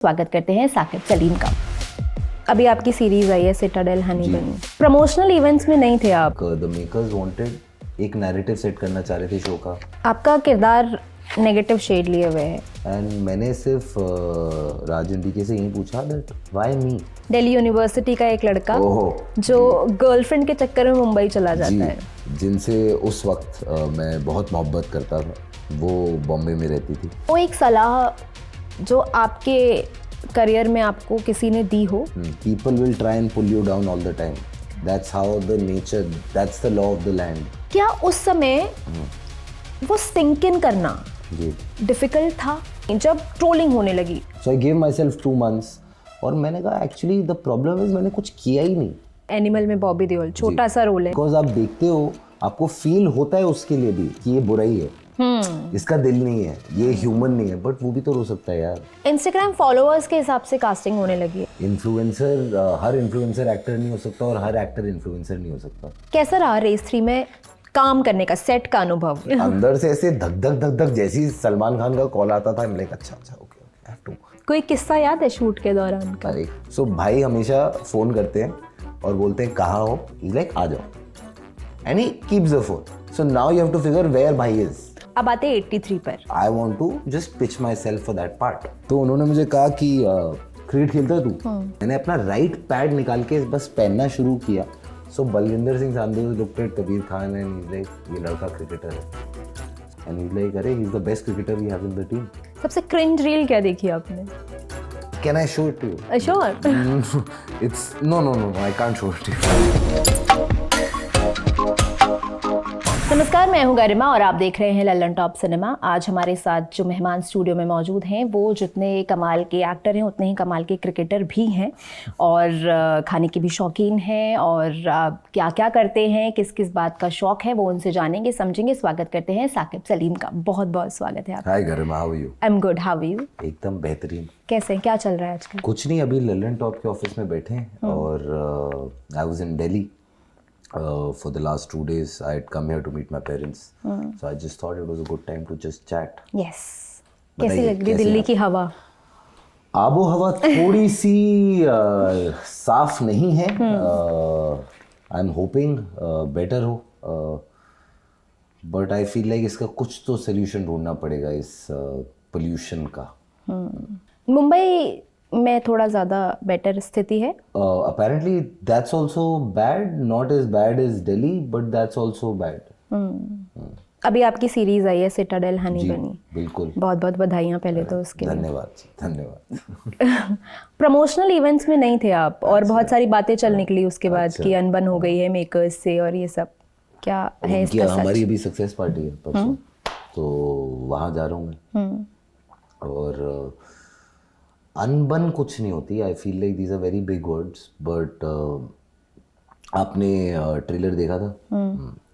स्वागत करते हैं साकिब सलीम का। अभी आपकी सीरीज आई है सिटाडेल हनी बनी। प्रमोशनल इवेंट्स में नहीं थे आप। द मेकर्स वांटेड एक नैरेटिव सेट करना चाह रहे थे शो का। आपका किरदार नेगेटिव शेड लिए हुए है एंड मैंने सिर्फ राजन डीके से यही पूछा that why me. Delhi university का एक लड़का जो गर्लफ्रेंड के चक्कर में मुंबई चला जाता है, जिनसे उस वक्त मैं बहुत मोहब्बत करता था, वो बॉम्बे में रहती थी। वो एक सलाह जो आपके करियर में आपको किसी ने दी हो। People will try and pull you down all the time, that's how the nature, that's the law of the land. क्या उस समय वो सिंक इन करना डिफिकल्ट था जब ट्रोलिंग होने लगी? So I give myself 2 months और मैंने कहा एक्चुअली द प्रॉब्लम इज मैंने कुछ किया ही नहीं। एनिमल में बॉबी देओल छोटा सा रोल है। बिकॉज आप देखते हो, आपको फील होता है उसके लिए भी कि ये बुरा ही है, इसका दिल नहीं है, ये ह्यूमन नहीं है, बट वो भी तो रो सकता है यार। इंस्टाग्राम फॉलोअर्स के हिसाब से कास्टिंग होने लगी है। इन्फ्लुएंसर हर इन्फ्लुएंसर एक्टर नहीं हो सकता और हर एक्टर इन्फ्लुएंसर नहीं हो सकता। कैसा रहा रेस 3 में काम करने का, सेट का अनुभव? अंदर से ऐसे धक धक धक धक जैसी सलमान खान का कॉल आता था, लाइक अच्छा ओके हैव टू। कोई किस्सा याद है शूट के दौरान का? अरे सो भाई हमेशा फोन करते हैं और बोलते हैं कहाँ हो, इज लाइक आ जाओ and he keeps the phone. So now you have to figure where भाई इज। अब आते हैं 83 पर। I want to just pitch myself for that part. तो उन्होंने मुझे कहा कि क्रिकेट खेलता है तू? मैंने अपना राइट पैड निकाल के बस पहनना शुरू किया। So Balwinder Singh Sandhu looked at Kabir Khan and he like ये लड़का क्रिकेटर है एंड ही लाइक अरे he is the best cricketer we have in the team. सबसे क्रिंज रील क्या देखी आपने? Can I show it to you? Sure. It's no I can't show it to you. नमस्कार, मैं हूं गरिमा और आप देख रहे हैं लल्लन टॉप सिनेमा। आज हमारे साथ जो मेहमान स्टूडियो में मौजूद हैं वो जितने कमाल के एक्टर हैं उतने ही कमाल के क्रिकेटर भी हैं और खाने के भी शौकीन हैं और क्या क्या करते हैं, किस किस बात का शौक है, वो उनसे जानेंगे समझेंगे। स्वागत करते हैं साकिब सलीम का। बहुत बहुत स्वागत है आपका। Hi Garima, how are you? I am good, how are you? एकदम बेहतरीन। कैसे, क्या चल रहा है आजकल? कुछ नहीं, अभी लल्लन टॉप के ऑफिस में बैठे हैं और I was in Delhi for the last 2 days. I had come here to meet my parents. So I just thought it was a good time to just chat. Yes. कैसी लग रही दिल्ली की हवा? आबो हवा थोड़ी सी साफ नहीं है। आई एम होपिंग बेटर हो, बट आई फील लाइक इसका कुछ तो सोल्यूशन ढूंढना पड़ेगा इस पोल्यूशन का। मुंबई में थोड़ा ज़्यादा बेटर स्थिति है। Apparently that's also bad, not as bad as Delhi, but that's also bad. अभी आपकी सीरीज आई है सिटाडेल हनी बनी। बिल्कुल, बहुत बहुत बधाइयाँ पहले तो उसके लिए। धन्यवाद जी, धन्यवाद। प्रमोशनल इवेंट्स में नहीं थे आप और बहुत सारी बातें चल निकली उसके बाद कि अनबन हो गई है मेकर्स से और ये सब, क्या है इसका सच? हमारी अभी सक्सेस पार्टी है परसों, तो वहाँ जा रहा हूँ मैं। और अनबन कुछ नहीं होती। I feel like these are very big words, but आपने ट्रेलर देखा था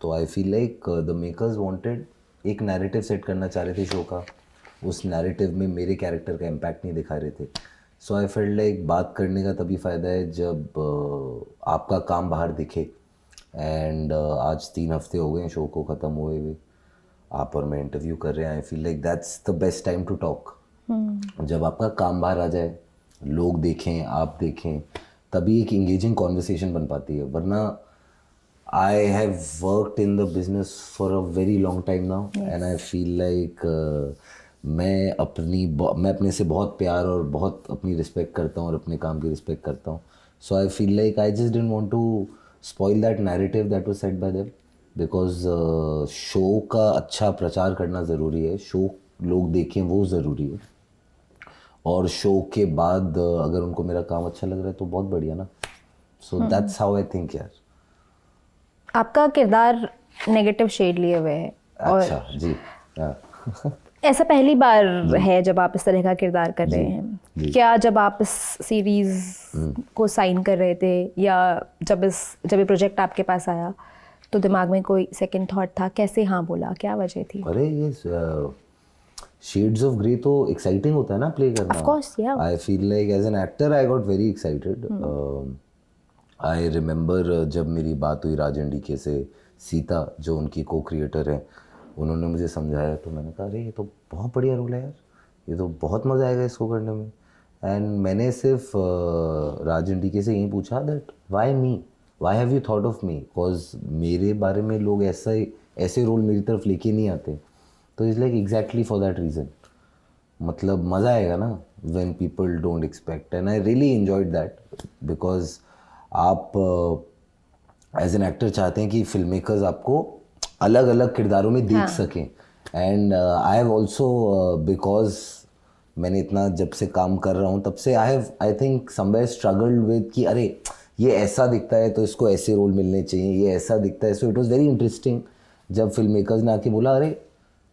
तो I feel like the makers wanted एक नैरेटिव सेट करना चाह रहे थे शो का। उस नैरेटिव में मेरे कैरेक्टर का इम्पैक्ट नहीं दिखा रहे थे। सो आई फील लाइक बात करने का तभी फ़ायदा है जब आपका काम बाहर दिखे। एंड आज 3 हफ्ते हो गए शो को ख़त्म हुए, आप और मैं इंटरव्यू कर रहे हैं। I feel like that's the best time to talk. जब आपका काम बाहर आ जाए, लोग देखें, आप देखें, तभी एक इंगेजिंग कॉन्वर्सेशन बन पाती है। वरना I have worked in the business for a very long time now and I feel like मैं अपने से बहुत प्यार और बहुत अपनी रिस्पेक्ट करता हूँ और अपने काम की रिस्पेक्ट करता हूँ। So I feel like I just didn't want to spoil that narrative that was set by them, because show का अच्छा प्रचार करना ज़रूरी है, शो लोग देखें वो ज़रूरी है। और शो के बाद अगर उनको मेरा काम अच्छा लग रहा है तो बहुत बढ़िया ना। So that's how I think यार। आपका किरदार नेगेटिव शेड लिए हुए है। अच्छा जी, ऐसा पहली बार है जब आप इस तरह का किरदार कर रहे हैं? क्या जब आप इस सीरीज को साइन कर रहे थे या जब ये प्रोजेक्ट आपके पास आया तो दिमाग में कोई सेकंड थॉट था? कैसे हाँ बोला, क्या वजह थी? अरे ये शेड्स ऑफ ग्रे तो एक्साइटिंग होता है ना प्ले करना। Of course, yeah. I feel like as an actor I got very excited. I remember जब मेरी बात हुई राजन डीके से, सीता जो उनकी को क्रिएटर हैं, उन्होंने मुझे समझाया तो मैंने कहा अरे ये तो बहुत बढ़िया रोल है यार, ये तो बहुत मज़ा आएगा इसको करने में। एंड मैंने सिर्फ राजन डीके से यही पूछा that why me, why have you thought of me, because मेरे बारे में लोग ऐसे रोल मेरी तरफ लेके नहीं आते. तो is like exactly for that reason. मतलब मज़ा आएगा ना when people don't expect, and I really enjoyed that because आप एज एन एक्टर चाहते हैं कि फिल्म मेकर्स आपको अलग अलग किरदारों में देख सकें. And I have also because मैंने इतना जब से काम कर रहा हूँ तब से I think somewhere struggled with कि अरे ये ऐसा दिखता है तो इसको ऐसे रोल मिलने चाहिए, ये ऐसा दिखता है. सो इट वाज वेरी इंटरेस्टिंग जब फिल्म मेकर्स ने आके बोला अरे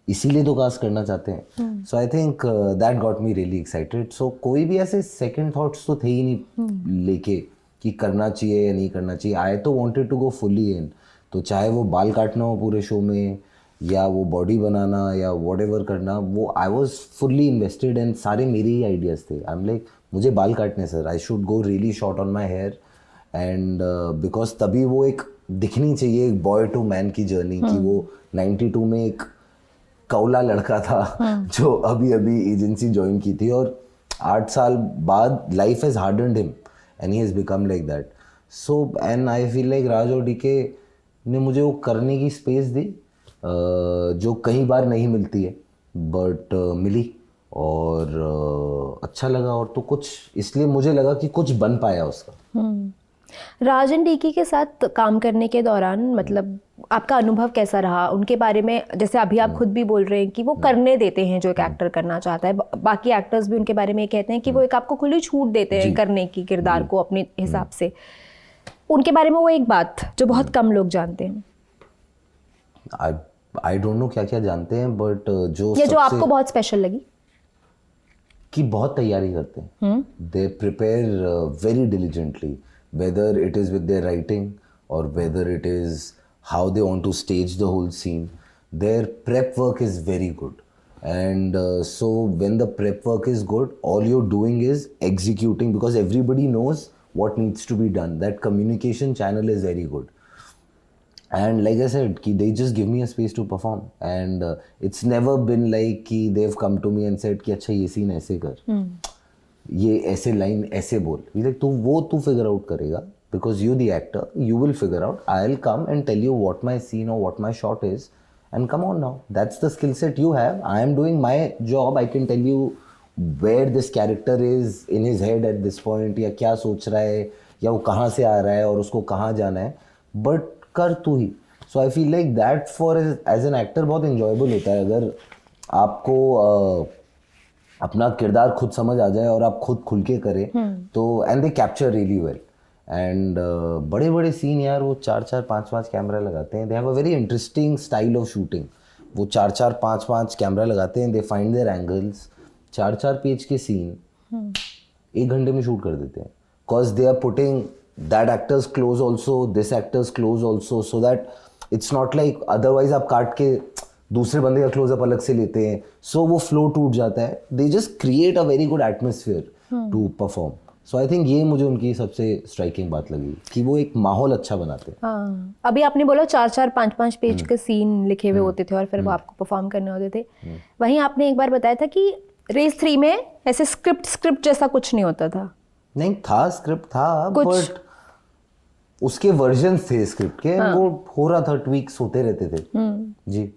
इसीलिए तो कास्ट करना चाहते हैं. So I think that got me really excited. So कोई भी ऐसे सेकंड थॉट्स तो थे ही नहीं लेके कि करना चाहिए या नहीं करना चाहिए. आई तो wanted to go fully in. तो चाहे वो बाल काटना हो पूरे शो में या वो बॉडी बनाना या व्हाटएवर करना, वो I was fully invested and सारे मेरे ही आइडियाज़ थे. आई एम लाइक मुझे बाल काटने sir, I should go really short on my hair. And because तभी वो एक दिखनी चाहिए एक बॉय टू मैन की जर्नी कि वो 92 में एक कौला लड़का था जो अभी अभी एजेंसी ज्वाइन की थी और 8 साल बाद life has hardened him and he has become like that. So and I feel like Raj और डीके ने मुझे वो करने की स्पेस दी जो कई बार नहीं मिलती है, बट मिली और अच्छा लगा. और तो कुछ इसलिए मुझे लगा कि कुछ बन पाया उसका. राजन डीके के साथ काम करने के दौरान मतलब आपका अनुभव कैसा रहा उनके बारे में? जैसे अभी आप खुद भी बोल रहे हैं कि वो करने देते हैं जो एक एक्टर करना चाहता है, बाकी एक्टर्स भी उनके बारे में कहते हैं कि वो एक आपको खुली छूट देते हैं करने की किरदार को अपने हिसाब से. उनके बारे में वो एक बात जो बहुत कम लोग जानते हैं. आई डोंट नो क्या क्या जानते हैं, बट जो आपको बहुत स्पेशल लगी कि बहुत तैयारी करते हैं. They prepare very diligently, whether it is with their writing or whether it is how they want to stage the whole scene. Their prep work is very good. And so when the prep work is good, all you're doing is executing because everybody knows what needs to be done. That communication channel is very good. And like I said, they just give me a space to perform. And it's never been like they've come to me and said कि अच्छा ये scene ऐसे कर, ये ऐसे line ऐसे बोल. तू फिगर आउट करेगा because you the actor, you will figure out. I will come and tell you what my scene और what my shot is and come on now. That's the skill set you have. I am doing my job. I can tell you where this character is in his head at this point, या क्या सोच रहा है या वो कहाँ से आ रहा है और उसको कहाँ जाना है, बट कर तू ही. So I feel like that for as an actor बहुत इंजॉयबल होता है अगर आपको अपना किरदार खुद समझ आ जाए और आप खुद खुल के करें. तो and they capture really well. And बड़े बड़े सीन यार वो 4-4 5-5 कैमरा लगाते हैं. They have a very interesting style of shooting. वो 4-4 5-5 कैमरा लगाते हैं. They find their angles. 4-4 page के सीन 1 घंटे में शूट कर देते हैं because they are putting that actors close also, this actors close also, so that it's not like otherwise आप काट के दूसरे बंदे का क्लोजअप अलग से लेते हैं. सो वो फ्लो टूट जाता है. They just create a very good atmosphere to perform. So I think ये मुझे उनकी सबसे स्ट्राइकिंग बात लगी कि वो एक माहौल अच्छा बनाते हैं. हाँ. अभी आपने बोला 4-4 5-5 पेज के सीन लिखे हुए होते थे और फिर वो आपको परफॉर्म करने होते थे. वहीं आपने एक बार बताया था कि रेस 3 में ऐसे स्क्रिप्ट जैसा कुछ नहीं होता था. नहीं था, स्क्रिप्ट था बट उसके वर्जन्स थे स्क्रिप्ट के. वो हो रहा था, ट्वीक्स होते रहते थे. जी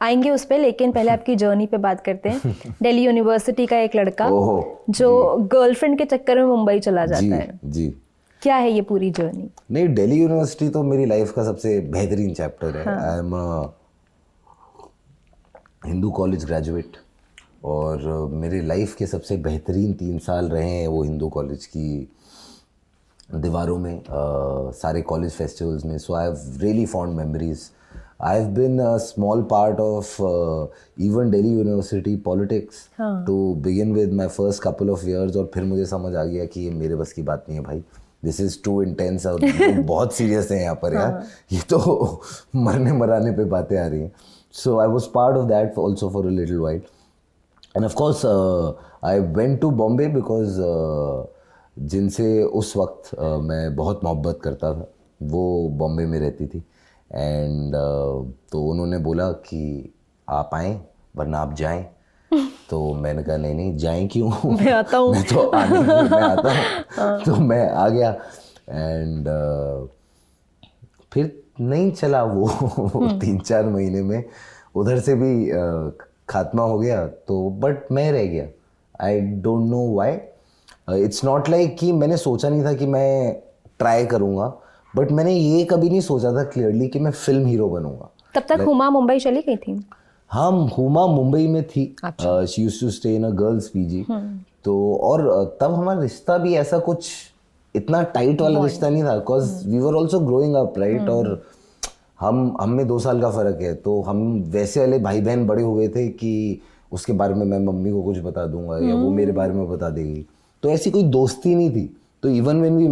आएंगे उस पे, लेकिन पहले आपकी जर्नी पे बात करते हैं. दिल्ली यूनिवर्सिटी का एक लड़का जो गर्लफ्रेंड के चक्कर में मुंबई चला जाता है. जी क्या है ये पूरी जर्नी? नहीं, दिल्ली यूनिवर्सिटी तो मेरी लाइफ का सबसे बेहतरीन चैप्टर है. I am Hindu college graduate और मेरे लाइफ के सबसे बेहतरीन 3 साल रहे हैं वो हिंदू कॉलेज की दीवारों में, सारे कॉलेज फेस्टिवल्स में. So I have really fond memories. I have been a small part of even Delhi University politics to begin with my first couple of years. और फिर मुझे समझ आ गया कि ये मेरे बस की बात नहीं है भाई. This is too intense और बहुत सीरियस है यहाँ पर यार. ये तो मरने मराने पे बातें आ रही हैं. So I was part of that also for a little while. And of course I went to Bombay because जिनसे उस वक्त मैं बहुत मोहब्बत करता था वो बॉम्बे में रहती थी. एंड तो उन्होंने बोला कि आप आएँ वरना आप जाएं. तो मैंने कहा नहीं नहीं जाएं क्यों, मैं आता हूँ। मैं तो मैं आता हूँ। तो मैं आ गया एंड फिर नहीं चला वो 3-4 महीने में, उधर से भी खात्मा हो गया। तो बट मैं रह गया, आई don't know why. It's not like कि मैंने सोचा नहीं था कि मैं ट्राई करूँगा, बट मैंने ये कभी नहीं सोचा था क्लियरली कि मैं फिल्म हीरो बनूंगा। तब तक हुमा मुंबई चली गई थी? हाँ, हुमा मुंबई में थी। अच्छा। She used to stay in a girls PG. तो और तब हमारा रिश्ता भी ऐसा कुछ इतना टाइट वाला रिश्ता नहीं था, because we were also growing up right. और हम में 2 साल का फर्क है, तो हम वैसे वाले भाई बहन बड़े हुए थे कि उसके बारे में मैं मम्मी को कुछ बता दूंगा या वो मेरे बारे में बता देगी। तो ऐसी कोई दोस्ती नहीं थी। तो even when we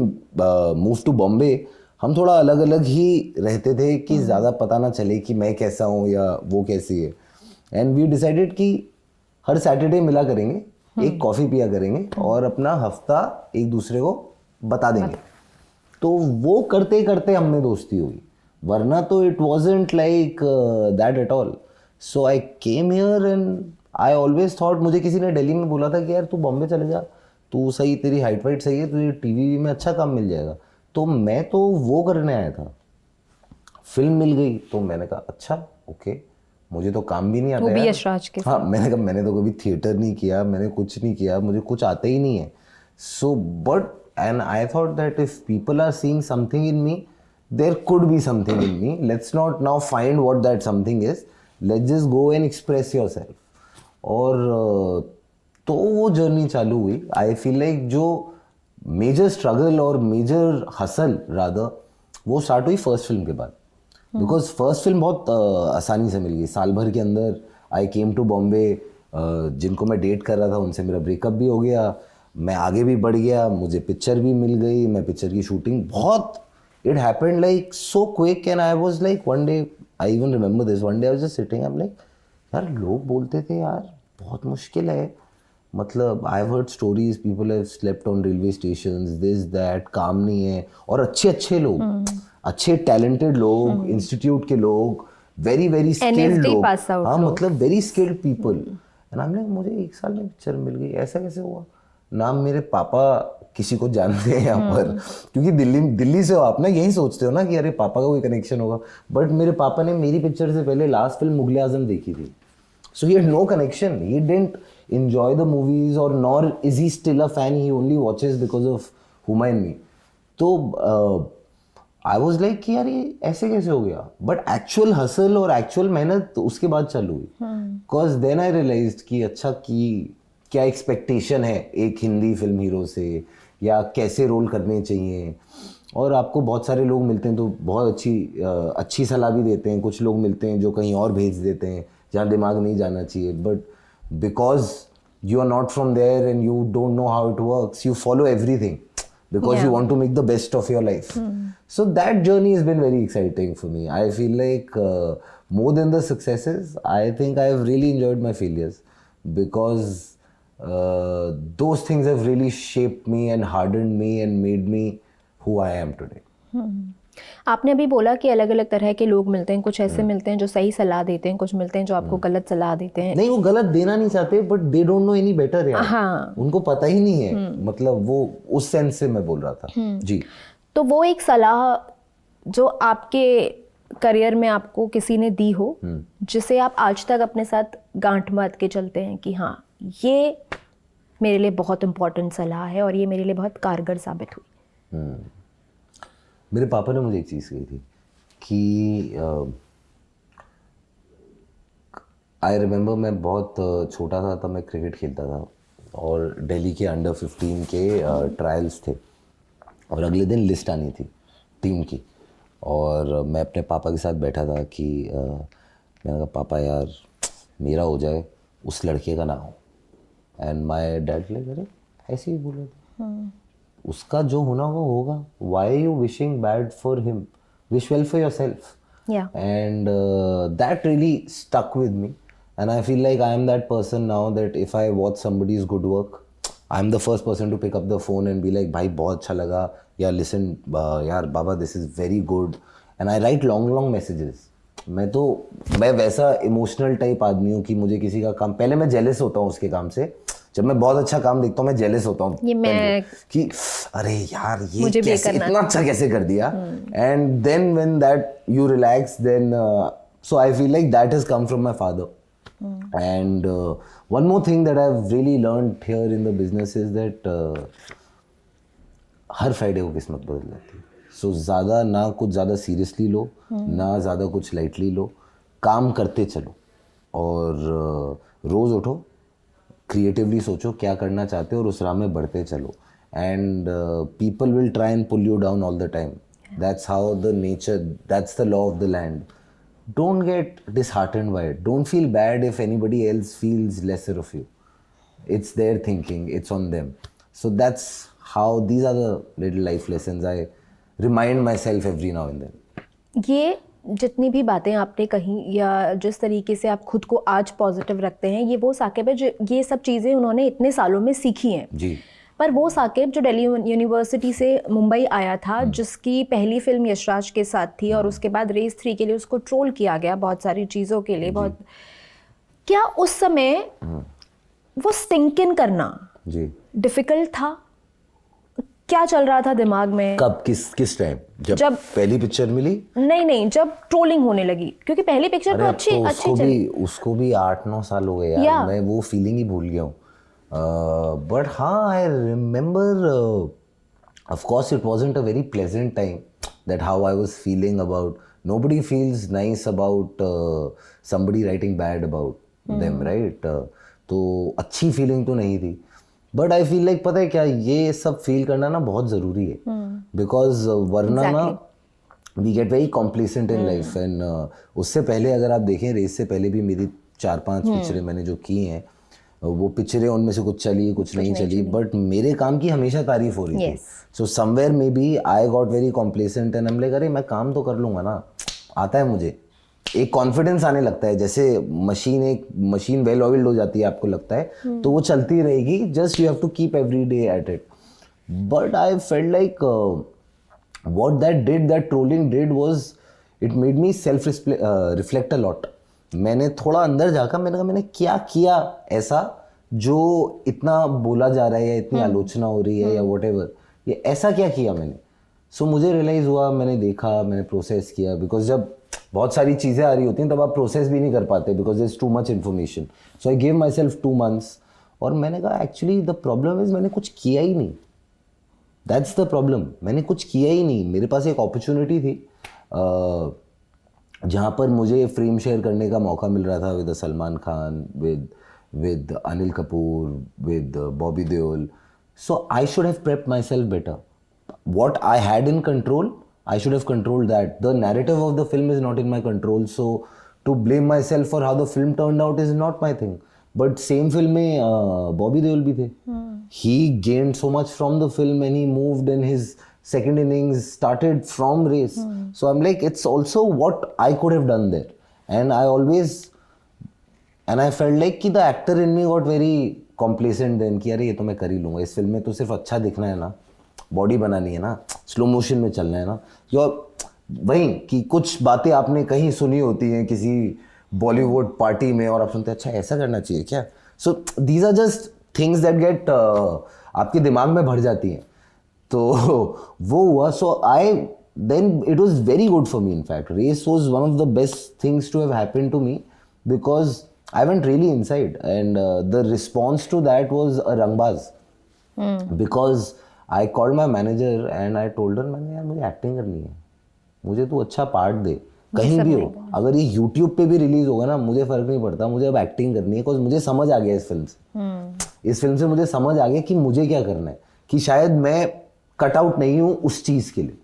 move to Bombay, हम थोड़ा अलग अलग ही रहते थे कि ज़्यादा पता ना चले कि मैं कैसा हूँ या वो कैसी है। एंड वी डिसाइडेड कि हर सैटरडे मिला करेंगे, एक कॉफ़ी पिया करेंगे और अपना हफ्ता एक दूसरे को बता देंगे। तो वो करते करते हमने दोस्ती हुई, वरना तो it wasn't like that at all. So I came here and I always thought, मुझे किसी ने दिल्ली में बोला था कि यार तू बॉम्बे चले जा, तू सही, तेरी हाइट वाइट सही है, तुझे टीवी में अच्छा काम मिल जाएगा। तो मैं तो वो करने आया था, फिल्म मिल गई तो मैंने कहा अच्छा ओके, मुझे तो काम भी नहीं आता वो भी यार। यशराज के हाँ, मैंने कहा मैंने तो कभी थिएटर नहीं किया, मैंने कुछ नहीं किया, मुझे कुछ आता ही नहीं है। So but and I thought that if people are seeing something in me, there could be something in me, let's not now find what that something is, let's just go and express yourself. और तो वो journey चालू हुई। I feel like जो major struggle और major hustle rather वो start हुई first film के बाद। बिकॉज फर्स्ट फिल्म बहुत आसानी से मिल गई, साल भर के अंदर आई केम टू बॉम्बे। जिनको मैं डेट कर रहा था उनसे मेरा ब्रेकअप भी हो गया, मैं आगे भी बढ़ गया, मुझे पिक्चर भी मिल गई, मैं पिक्चर की शूटिंग बहुत, it happened like so quick. And I was like one day, I even remember this, one day I was just sitting, I am like यार लोग बोलते थे यार बहुत मुश्किल है, मतलब I have heard stories, people have slept on railway stations, this that, काम नहीं है। और अच्छे अच्छे लोग, अच्छे टैलेंटेड लोग, इंस्टीट्यूट के लोग, वेरी वेरी स्किल्ड लोग, हाँ मतलब very skilled people. And I am like मुझे 1 साल में पिक्चर मिल गई, ऐसा कैसे हुआ? नाम मेरे पापा किसी को जानते हैं यहाँ पर, क्योंकि दिल्ली से हो आप ना, यही सोचते हो ना कि अरे पापा का कोई कनेक्शन होगा, बट मेरे पापा ने मेरी पिक्चर से पहले लास्ट फिल्म मुगले आजम देखी थी। So he had no connection. He didn't enjoy the movies, or nor is he still a fan. He only watches because of Huma and me. तो I was like कि यार ये ऐसे कैसे हो गया? But actual hustle और actual मेहनत उसके बाद चालू हुई। Cause then I realized कि अच्छा कि क्या एक्सपेक्टेशन है एक हिंदी फिल्म हीरो से, या कैसे रोल करने चाहिए। और आपको बहुत सारे लोग मिलते हैं तो बहुत अच्छी सलाह भी देते हैं, कुछ लोग मिलते हैं जो कहीं और भेज देते हैं जहाँ दिमाग नहीं जाना चाहिए। But because you are not from there and you don't know how it works, you follow everything because you want to make the best of your life. So that journey has been very exciting for me. I feel like more than the successes, I think I have really enjoyed my failures, because those things have really shaped me and hardened me and made me who I am today. आपने अभी बोला कि अलग अलग तरह के लोग मिलते हैं, कुछ ऐसे मिलते हैं जो सही सलाह देते हैं, कुछ मिलते हैं जो आपको गलत सलाह देते हैं। नहीं, वो गलत देना नहीं चाहते, but they don't know any better यार। हाँ, उनको पता ही नहीं है, मतलब वो उस सेंस से मैं बोल रहा था। जी। तो वो एक सलाह जो आपके करियर में आपको किसी ने दी हो, जिसे आप आज तक अपने साथ गांठ बांध के चलते हैं कि हाँ ये मेरे लिए बहुत इम्पोर्टेंट सलाह है और ये मेरे लिए बहुत कारगर साबित हुई। मेरे पापा ने मुझे एक चीज़ कही थी कि आई रिमेंबर मैं बहुत छोटा था तब मैं क्रिकेट खेलता था और दिल्ली के अंडर 15 के ट्रायल्स थे और अगले दिन लिस्ट आनी थी टीम की। और मैं अपने पापा के साथ बैठा था कि मैंने कहा पापा यार मेरा हो जाए, उस लड़के का ना हो। एंड माय डैड लाइक अरे ऐसे ही बोला था, उसका जो होना वो होगा, why you wishing bad for him, wish well for yourself. And that really stuck with me and I feel like I am that person now that if I watch somebody's good work, I am the first person to pick up the phone and be like भाई बहुत अच्छा लगा, या listen यार बाबा this is very good. And I write long messages मैं वैसा emotional type आदमी हूँ कि मुझे किसी का काम, पहले मैं जेलस होता हूँ उसके काम से, जब मैं बहुत अच्छा काम देखता हूँ मैं जेलस होता हूँ कि अरे यार ये कैसे इतना अच्छा कैसे कर दिया, and then when that you relax then so I feel like that has come from my father. And one more thing that I have really learned here in the business is that हर Friday को किस्मत बदल जाती है। सो ज़्यादा ना कुछ ज़्यादा सीरियसली लो, ना ज़्यादा कुछ लाइटली लो, काम करते चलो और रोज़ उठो, क्रिएटिवली सोचो क्या करना चाहते हो और उस राह में बढ़ते चलो, and people will try and pull you down all the time, that's how the nature, that's the law of the land. Don't get disheartened by it. Don't feel bad if anybody else feels lesser of you. It's their thinking, it's on them. So that's how, these are the little life lessons I remind myself every now and then. ये जितनी भी बातें आपने कही या जिस तरीके से आप खुद को आज पॉजिटिव रखते हैं, ये वो साकिब है जो ये सब चीज़ें उन्होंने इतने सालों में सीखी हैं जी। पर वो साकिब जो दिल्ली यूनिवर्सिटी से मुंबई आया था, जिसकी पहली फिल्म यशराज के साथ थी और उसके बाद रेस 3 के लिए उसको ट्रोल किया गया बहुत सारी चीज़ों के लिए, बहुत, क्या उस समय वो सिंक इन करना जी डिफिकल्ट था? क्या चल रहा था दिमाग में? कब, किस टाइम? जब पहली पिक्चर मिली? नहीं, जब ट्रोलिंग होने लगी, क्योंकि पहली पिक्चर तो अच्छी चली। उसको भी 8-9 साल हो गए यार, मैं वो फीलिंग ही भूल गया हूँ। But I remember, of course it wasn't a very pleasant time, that how I was feeling about, nobody feels nice about somebody writing bad about them, right? तो अच्छी feeling तो नहीं थी, but I feel like पता है क्या, ये सब feel करना ना बहुत ज़रूरी है, because वरना ना we get very complacent in life, and उससे पहले अगर आप देखें, रेस से पहले भी मेरी 4-5 पिक्चरें मैंने जो की हैं, वो पिक्चरें उनमें से कुछ चली कुछ नहीं चली, बट मेरे काम की हमेशा तारीफ हो रही थी। So somewhere maybe I got very complacent and I am like अरे मैं काम तो कर लूँगा ना, आता है मुझे, एक कॉन्फिडेंस आने लगता है, जैसे मशीन वेल ऑयल्ड हो जाती है, आपको लगता है तो वो चलती रहेगी, just you have to keep every day at it. But I felt like what that trolling did was it made me self reflect a lot. मैंने थोड़ा अंदर जाकर मैंने कहा मैंने क्या किया ऐसा जो इतना बोला जा रहा है या इतनी आलोचना हो रही है या व्हाटएवर, ये ऐसा क्या किया मैंने। सो मुझे रियलाइज़ हुआ, मैंने देखा, मैंने प्रोसेस किया, बिकॉज जब बहुत सारी चीज़ें आ रही होती हैं तब आप प्रोसेस भी नहीं कर पाते because there is too much information. So I give myself 2 months और मैंने कहा एक्चुअली द प्रॉब्लम इज मैंने कुछ किया ही नहीं, दैट्स द प्रॉब्लम, मैंने कुछ किया ही नहीं। मेरे पास एक अपॉर्चुनिटी थी जहाँ पर मुझे फ्रेम शेयर करने का मौका मिल रहा था with Salman Khan, with Anil Kapoor, with Bobby Deol. So I should have prepped my self better. What I had in control, I should have controlled that. The narrative of the film is not in my control, so to blame myself for how the film turned out is not my thing. But same film में बॉबी देओल भी थे. He gained so much from the film and he moved in his second innings started from race. So I'm like, it's also what I could have done there. And I felt like कि the actor in me got very complacent then कि अरे ये तो मैं कर ही लूँगा, इस film में तो सिर्फ अच्छा दिखना है ना, बॉडी बनानी है ना, स्लो मोशन में चलना है ना, या वही कि कुछ बातें आपने कहीं सुनी होती हैं किसी बॉलीवुड पार्टी में और आप सुनते हैं अच्छा ऐसा करना चाहिए क्या। So these are just things that get आपके दिमाग में भर जाती हैं। तो वो हुआ। सो then it was very good for me. In fact, race was one of the best things to have happened to me because I went really inside, and the response to that was a rangbaz. Because I called my manager and I told her, मैंने यार मुझे acting करनी है, मुझे तू अच्छा part दे, कहीं भी हो, अगर ये YouTube पे भी रिलीज होगा ना मुझे फर्क नहीं पड़ता, मुझे अब एक्टिंग करनी है। बिकॉज मुझे समझ आ गया इस फिल्म से, इस फिल्म से मुझे समझ आ गया कि मुझे क्या करना है, कि शायद मैं कट आउट नहीं हूँ उस चीज़ के लिए,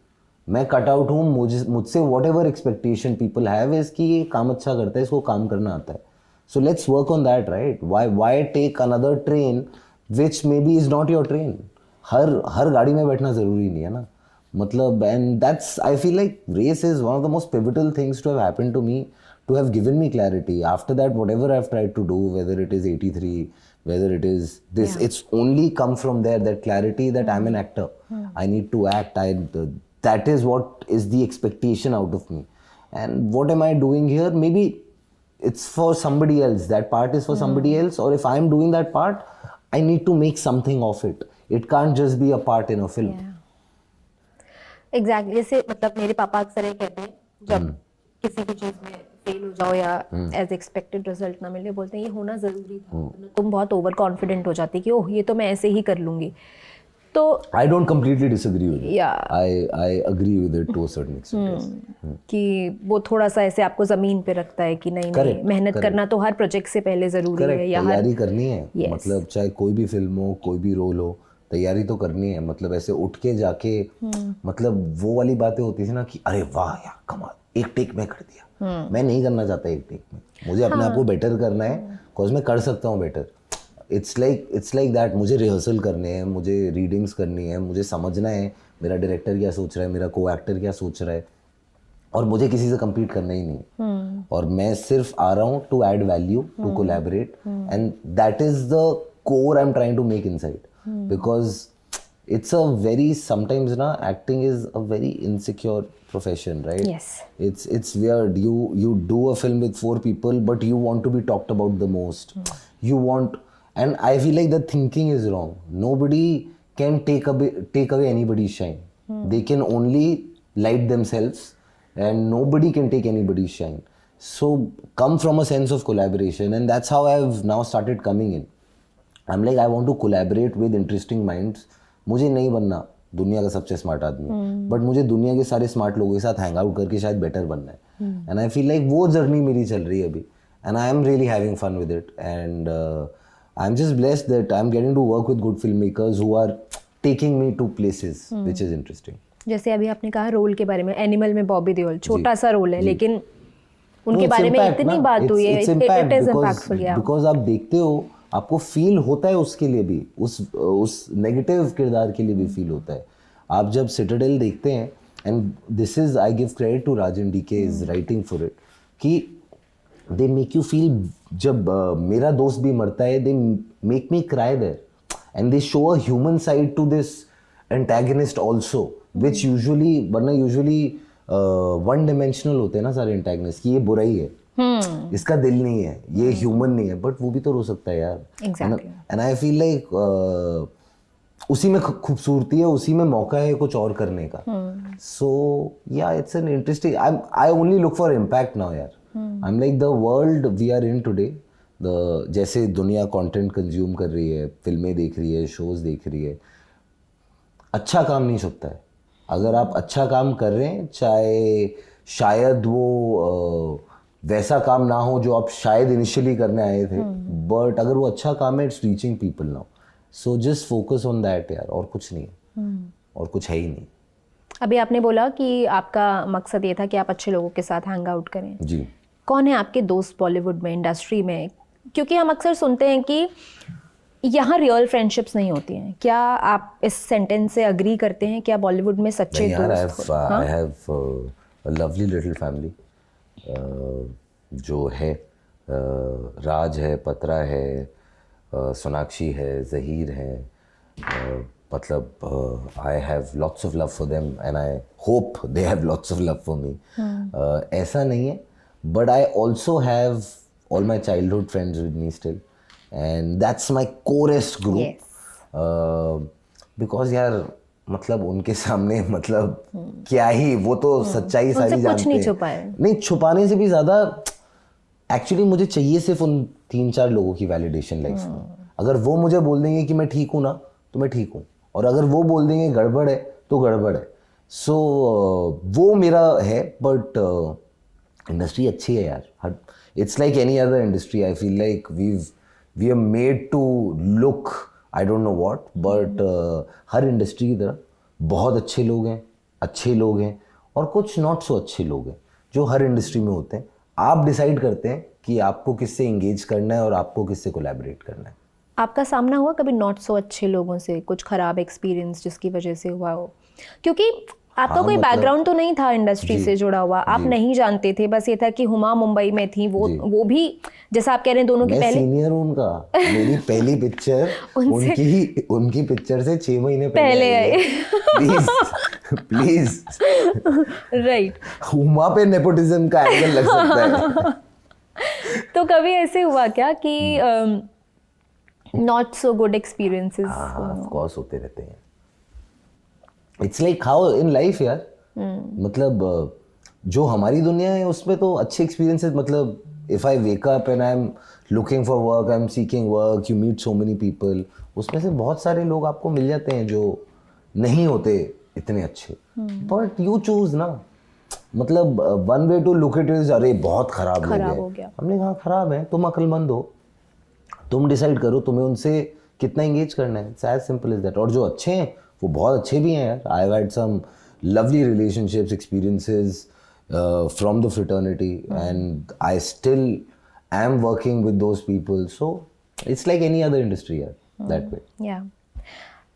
मैं कट आउट हूँ मुझसे what ever expectation people have is कि ये काम अच्छा करता है, इसको काम करना आता है। सो let's work on that, right. Why take another train which maybe is not your train. हर गाड़ी में बैठना ज़रूरी नहीं है ना, मतलब। And that's I feel like race is one of the most pivotal things to have happened to me, to have given me clarity. After that, whatever I've tried to do, whether it is 83, whether it is this, it's only come from there, that clarity that I'm an actor. I need to act. That is what is the expectation out of me. and what am I doing here? Maybe it's for somebody else. That part is for somebody else, or if I'm doing that part, I need to make something of it. It can't just be a part in a film. Exactly जैसे मतलब मेरे पापा अक्सर ये कहते हैं जब किसी भी चीज में फेल हो जाओ या एज एक्सपेक्टेड रिजल्ट ना मिले, बोलते हैं ये होना जरूरी था, तुम बहुत ओवर कॉन्फिडेंट हो जाती कि ओह ये तो मैं ऐसे ही कर लूंगी. तो I don't completely disagree with it. Yeah. I agree with it to a certain extent. Yes. कि वो थोड़ा सा ऐसे आपको जमीन पे रखता है कि नहीं नहीं मेहनत करना तो हर प्रोजेक्ट से पहले जरूरी है, या तैयारी करनी है. मतलब चाहे कोई भी फिल्म हो, कोई भी रोल हो, तैयारी तो करनी है. मतलब ऐसे उठ के जाके मतलब वो वाली बातें होती थी ना कि अरे वाह यार कमाल एक टेक में कर दिया. मैं नहीं करना चाहता एक टेक में. मुझे अपने आप को बेटर करना है, बिकॉज मैं कर सकता हूँ बेटर. It's like that. मुझे रिहर्सल करने हैं, मुझे रीडिंग्स करनी है, मुझे समझना है मेरा डायरेक्टर क्या सोच रहा है, मेरा को एक्टर क्या सोच रहा है, और मुझे किसी से compete करना ही नहीं. और मैं सिर्फ आ रहा हूँ to add value, to collaborate, and that is the core I am trying to make inside. Because it's a very sometimes na acting is a very insecure profession, right? Yes. It's weird. You do a film with 4 people, but you want to be talked about the most. You want, and I feel like the thinking is wrong. Nobody can take away anybody's shine. They can only light themselves, and nobody can take anybody's shine. So come from a sense of collaboration, and that's how I've now started coming in. I'm like, I want to collaborate with interesting minds. मुझे नहीं बनना दुनिया का सबसे smart आदमी, but मुझे दुनिया के सारे स्मार्ट लोगों के साथ हैंग आउट करके शायद बेटर बनना है. एंड आई फील लाइक वो जर्नी मेरी चल रही है अभी, and I am really having fun with it, and I am just blessed that I am getting to work with good film makers who are taking me to places which is interesting. जैसे अभी आपने कहा role के बारे में, animal में बॉबी देओल, छोटा सा रोल है लेकिन उनके बारे में इतनी बात हुई है. It is impactful. बिकॉज आप देखते हो, आपको फील होता है उसके लिए भी, उस नेगेटिव किरदार के लिए भी फील होता है. आप जब सिटाडेल देखते हैं, and this is I give credit to Raj and DK is writing for it, कि दे मेक यू फील. जब मेरा दोस्त भी मरता है, they make me cry there, and they show a human side to this antagonist also, which usually वरना usually one dimensional होते हैं ना सारे एंटैगनिस्ट, कि ये बुरा ही है, इसका दिल नहीं है, ये ह्यूमन नहीं है, बट वो भी तो रो सकता है यार. एंड आई फील लाइक उसी में खूबसूरती है, उसी में मौका है कुछ और करने का. सो या it's an interesting. I only look for impact now यार. I am like the world we are in today, the जैसे दुनिया कंटेंट कंज्यूम कर रही है, फिल्में देख रही है, शोज देख रही है, अच्छा काम नहीं छुपता है. अगर आप अच्छा काम कर रहे हैं, चाहे शायद वो वैसा काम ना हो जो आप शायद इनिशियली करने आए थे, बट अगर वो अच्छा काम है, it's reaching people now. So just focus on that यार, और कुछ नहीं है, और कुछ है ही नहीं. अभी आपने बोला कि आपका मकसद ये था कि आप अच्छे लोगों के साथ हैंग आउट करें. जी. कौन है आपके दोस्त बॉलीवुड में, इंडस्ट्री में? क्योंकि हम अक्सर सुनते हैं कि यहाँ रियल फ्रेंडशिप्स नहीं होती हैं. क्या आप इस सेंटेंस से अग्री करते हैं? क्या बॉलीवुड में सच्चे दोस्त? I have a lovely little family जो है. राज है, पत्रा है, सोनाक्षी है, जहीर है. मतलब I have lots of love for them, and I hope they have lots of love for me. ऐसा नहीं है, but I also have all my childhood friends with me still, and that's my corest group. Because यार मतलब उनके सामने मतलब क्या ही, वो तो सच्चाई सारी जानते हैं. नहीं छुपाने से भी ज़्यादा एक्चुअली मुझे चाहिए सिर्फ उन 3-4 लोगों की वैलिडेशन लाइफ में. अगर वो मुझे बोल देंगे कि मैं ठीक हूँ ना, तो मैं ठीक हूँ, और अगर वो बोल देंगे गड़बड़ है तो गड़बड़ है. सो वो मेरा है. बट इंडस्ट्री अच्छी है यार. It's like any other industry. I feel like we are made to look, I don't know what, but हर इंडस्ट्री की तरह बहुत अच्छे लोग हैं, और कुछ नॉट सो अच्छे लोग हैं जो हर इंडस्ट्री में होते हैं. आप डिसाइड करते हैं कि आपको किससे एंगेज करना है और आपको किससे कोलैबोरेट करना है. आपका सामना हुआ कभी नॉट सो अच्छे लोगों से, कुछ खराब एक्सपीरियंस जिसकी वजह से हुआ हो? क्योंकि आपका कोई बैकग्राउंड तो नहीं था इंडस्ट्री से जुड़ा हुआ, आप नहीं जानते थे, बस ये था कि हुमा मुंबई में थी, वो भी जैसा आप कह रहे हैं दोनों की पहले सीनियर हूं उनका. मेरी पहली पिक्चर उनकी पिक्चर से 6 महीने पहले आई. प्लीज। राइट। हुमा पे नेपोटिज्म का एंगल लग सकता है। तो कभी ऐसे हुआ क्या कि नॉट सो गुड एक्सपीरियंसेस? हाँ, ऑफ कोर्स होते रहते हैं। It's like how in life यार। मतलब जो हमारी दुनिया है उसमें तो अच्छे एक्सपीरियंसेस, मतलब if I wake up and I am looking for work, I am seeking work, you meet so many people, उसमें से बहुत सारे लोग आपको मिल जाते हैं जो नहीं होते इतने अच्छे, बट यू चूज ना। मतलब one way to look it is, अरे बहुत खराब हो गया। हमने कहा खराब है, तुम अक्लमंद हो, तुम डिसाइड करो तुम्हें उनसे कितना एंगेज करना है। It's as simple as that. और जो अच्छे हैं वो बहुत अच्छे भी हैं यार। I have had some lovely relationships, experiences from the fraternity, and I still am working with those people, so it's like any other industry यार, that way. Yeah.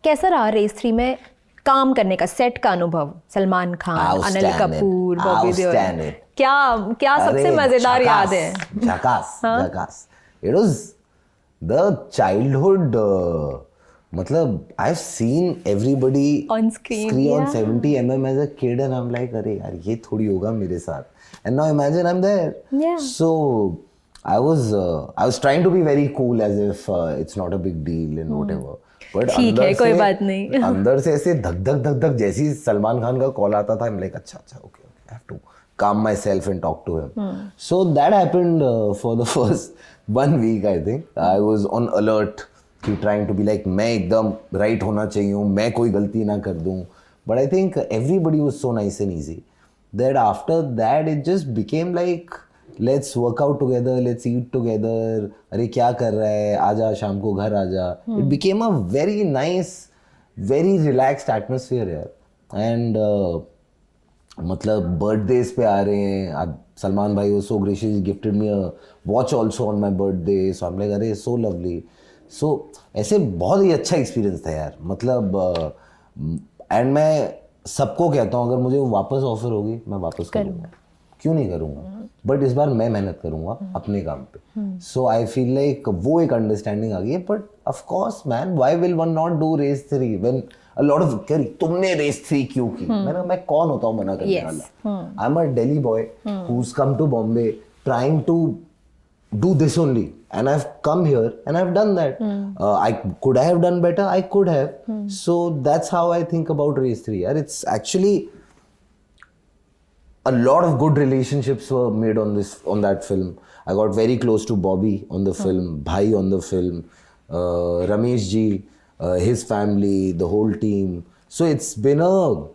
कैसा रहा रेस 3 में काम करने का, सेट का अनुभव? सलमान खान, अनिल कपूर, बॉबी देओल, क्या सबसे मजेदार याद है? झकास। It was the childhood, मतलब I've seen everybody on screen on 70 mm as a kid, and I'm like, अरे यार ये थोड़ी होगा मेरे साथ, and now imagine I'm there. Yeah. So I was trying to be very cool as if it's not a big deal and whatever. But ठीक है, कोई बात नहीं। अंदर से ऐसे धक धक जैसे ही सलमान खान का कॉल आता था, I'm like अच्छा okay, I have to calm myself and talk to him. So that happened for the first 1 week, I think. I was on alert, trying to be like मैं एकदम right होना चाहिए हूँ, मैं कोई गलती ना कर दूँ. But I think everybody was so nice and easy that after that it just became like let's work out together, let's eat together. अरे क्या कर रहा है, आजा शाम को घर आजा. It became a very nice, very relaxed atmosphere यार. And मतलब बर्थडेज पे आ रहे हैं, अब सलमान भाई was so gracious, he gifted me a watch also on my birthday. So I'm like अरे so lovely. So ऐसे बहुत ही अच्छा एक्सपीरियंस था यार. मतलब एंड मैं सबको कहता हूँ अगर मुझे वापस ऑफर होगी मैं वापस करूँगा, क्यों नहीं करूँगा. बट इस बार मैं मेहनत करूँगा अपने काम पे. सो आई फील लाइक वो एक अंडरस्टैंडिंग आ गई है. But of course man, why will one not do Race 3 when a lot of तुमने रेस 3 क्यों की? मैं कौन होता हूँ मना करने वाला? आई am a Delhi boy who's come to Bombay trying to do this only, and I've come here and I've done that. Could I have done better? I could have. So that's how I think about race 3. And it's actually a lot of good relationships were made on that film. I got very close to Bobby on the film, Bhai on the film, Ramesh ji, his family, the whole team. So it's been a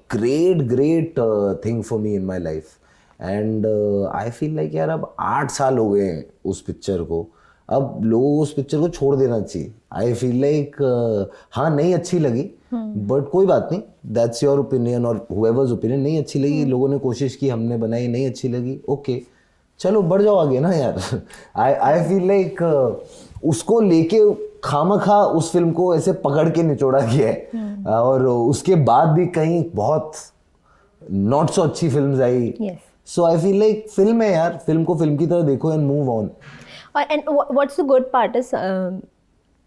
great thing for me in my life. And I feel like यार अब 8 साल हो गए हैं उस picture को, अब लोगों को उस पिक्चर को छोड़ देना चाहिए. आई फील लाइक हाँ नहीं अच्छी लगी, बट कोई बात नहीं, दैट्स योर ओपिनियन और हुएवर्स ओपिनियन. नहीं अच्छी लगी, लोगों ने कोशिश की, हमने बनाई, नहीं अच्छी लगी, ओके चलो बढ़ जाओ आगे ना यार. आई फील लाइक उसको लेके खामखा उस फिल्म को ऐसे पकड़ के निचोड़ा गया है. और उसके बाद भी कहीं बहुत नॉट सो अच्छी films I. So I feel like film है यार, फिल्म को फिल्म की तरह देखो and move on. And what's the good part is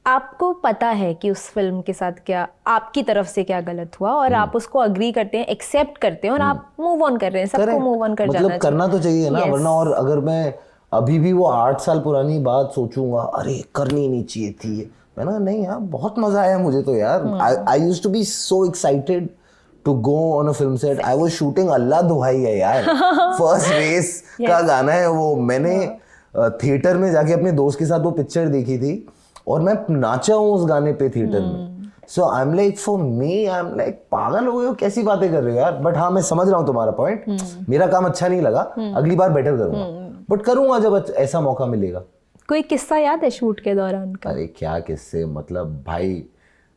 आपको पता है कि उस फिल्म के साथ क्या आपकी तरफ से क्या गलत हुआ और आप उसको अग्री करते हैं, एक्सेप्ट करते हैं और आप मूव ऑन कर रहे हैं. सबको मूव ऑन कर जाना मतलब करना तो चाहिए ना. वरना और अगर मैं अभी भी वो 8 साल पुरानी बात सोचूंगा, अरे करनी नहीं चाहिए थी, है ना, नहीं यार बहुत मजा आया मुझे तो यार. I used to be so excited to go on a film set. I was shooting अल्लाह दुहाई है यार. फर्स्ट रेस का गाना है वो. मैंने थिएटर में जाके अपने दोस्त के साथ वो पिक्चर देखी थी और मैं नाचा हूँ उस गाने पे थिएटर में. So I am like for me I am like पागल हो गए हो, कैसी बातें कर रहे हो यार. बट हाँ मैं समझ रहा हूँ तुम्हारा पॉइंट. मेरा काम अच्छा नहीं लगा, अगली बार बेटर करूंगा, बट करूंगा जब ऐसा मौका मिलेगा. कोई किस्सा याद है शूट के दौरान का? अरे क्या किस्से, मतलब भाई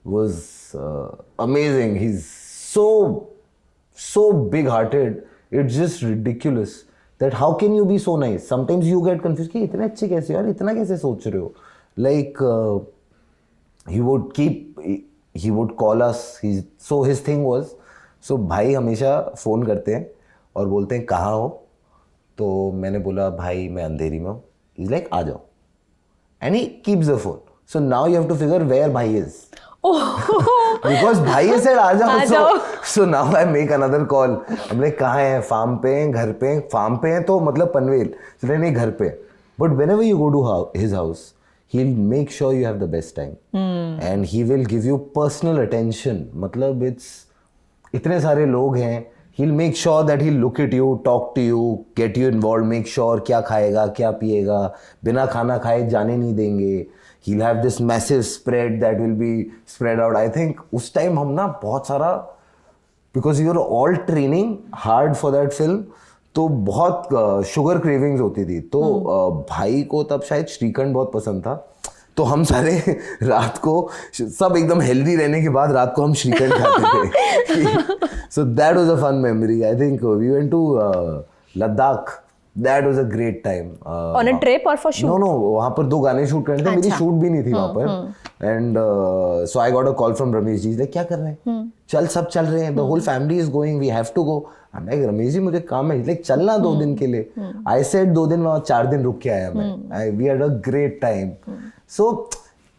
was amazing. He's so big hearted, it's just ridiculous that how can you be so nice. Sometimes you get confused कि इतने अच्छे कैसे यार, इतना कैसे सोच रहे हो. Like he would call us. So his thing was, so भाई हमेशा फोन करते हैं और बोलते हैं कहाँ हो. तो मैंने बोला भाई मैं अंधेरी में हूँ. He's like आ जाओ, and he keeps the phone. So now you have to figure where भाई is. बिकॉज भाई said आ जाओ. So now I make another call. हमने कहाँ हैं, फार्म पे हैं, घर पे हैं. फार्म पे हैं तो मतलब पनवेल, नहीं घर पे. But whenever you go to his house, he'll make sure you have the best time. And he will give you personal attention. मतलब इतने सारे लोग हैं. He'll make sure that he'll look at you, talk to you, get you involved, make sure क्या खाएगा, क्या पिएगा, बिना खाना खाए जाने नहीं देंगे. He'll have this massive spread that will be spread out. I think उस टाइम हम ना बहुत सारा, because you were all training hard for that film, तो बहुत शुगर क्रेविंग्स होती थी. तो भाई को तब शायद श्रीखंड बहुत पसंद था. तो हम सारे रात को सब एकदम हेल्दी रहने के बाद रात को हम श्रीखंड खाते थे. So that was a fun memory. I think we went to Ladakh. That was a great time. On a trip or for shoot? No, वहाँ पर 2 गाने शूट करने थे. मेरी शूट भी नहीं थी वहाँ पर. And so I got a call from Ramesh ji, like क्या कर रहे हैं? चल, सब चल रहे हैं, the whole family is going, we have to go. मैं रमेश जी मुझे काम है, लाइक चलना 2 दिन के लिए. आई सेड 2 दिन, वहाँ 4 दिन रुक के आया मैं. We had a great time. So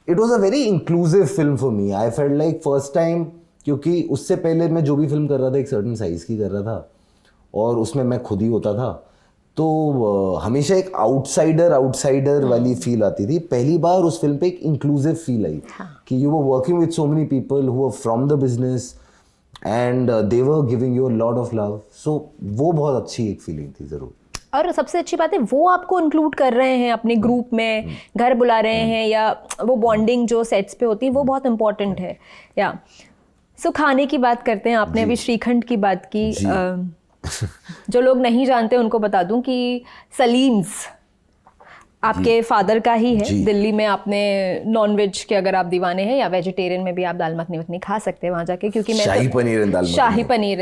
it was a very inclusive film for me. I felt like first time, क्योंकि उससे पहले मैं जो भी फिल्म कर रहा था एक सर्टेन साइज की कर रहा था और उसमें मैं खुद ही होता था. तो हमेशा एक आउटसाइडर वाली फील आती थी. पहली बार उस फिल्म पे एक इंक्लूसिव फील आई कि you were working with so many people who were from the business and they were giving you a lot of love. So वो बहुत अच्छी एक फीलिंग थी ज़रूर. और सबसे अच्छी बात है वो आपको इंक्लूड कर रहे हैं अपने ग्रुप में, घर बुला रहे हैं, या वो बॉन्डिंग जो सेट्स पे होती है वो बहुत इंपॉर्टेंट है. या सो खाने की बात करते हैं. आपने अभी श्रीखंड की बात की. जो लोग नहीं जानते उनको बता दूं कि सलीम्स आपके फादर का ही है. दिल्ली में आपने नॉनवेज के अगर आप दीवाने हैं, या वेजिटेरियन में भी आप दाल मखनी खा सकते हैं वहाँ जाके. क्योंकि मैं शाही पनीर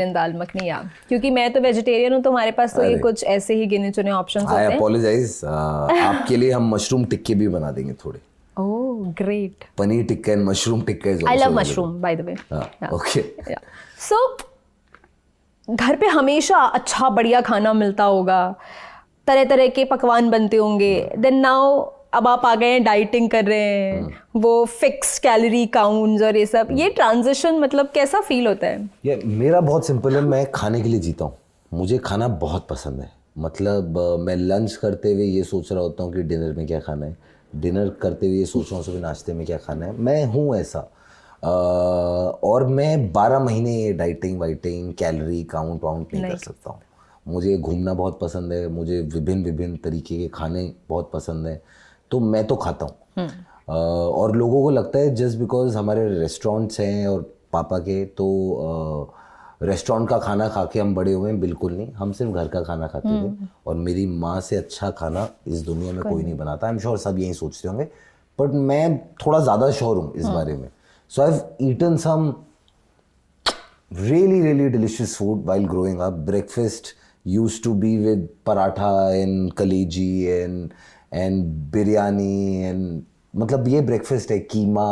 एंड दाल मखनी. या क्योंकि मैं तो वेजिटेरियन हूँ, तो हमारे पास तो ये कुछ ऐसे ही गिने चुने ऑप्शंस होते हैं. I apologise. आपके लिए हम मशरूम टिक्के भी बना देंगे थोड़े. Oh great. Paneer tikka and mushroom tikka. I love mushroom by the way. Okay. So घर पे हमेशा अच्छा बढ़िया खाना मिलता होगा, तरह तरह के पकवान बनते होंगे. देन नाउ अब आप आ गए हैं, डाइटिंग कर रहे हैं, वो फिक्स्ड कैलोरी काउंट्स और ये सब. ये ट्रांजिशन मतलब कैसा फील होता है? ये मेरा बहुत सिंपल है. मैं खाने के लिए जीता हूँ. मुझे खाना बहुत पसंद है. मतलब मैं लंच करते हुए ये सोच रहा होता हूँ कि डिनर में क्या खाना है. डिनर करते हुए ये सोच रहा हूँ सुबह नाश्ते में क्या खाना है. मैं हूँ ऐसा. और मैं 12 महीने डाइटिंग कैलोरी काउंट नहीं कर सकता हूँ. मुझे घूमना बहुत पसंद है. मुझे विभिन्न तरीके के खाने बहुत पसंद है. तो मैं तो खाता हूँ. और लोगों को लगता है जस्ट बिकॉज हमारे रेस्टोरेंट्स हैं और पापा के, तो रेस्टोरेंट का खाना खा के हम बड़े हुए हैं. बिल्कुल नहीं. हम सिर्फ घर का खाना खाते थे. और मेरी माँ से अच्छा खाना इस दुनिया में कोई नहीं बनाता. आई एम श्योर सब यही सोचते होंगे, बट मैं थोड़ा ज़्यादा श्योर हूँ इस बारे में. So I've eaten some really delicious food while growing up. Breakfast used to be with paratha and kaleji and biryani and मतलब ये breakfast है, कीमा.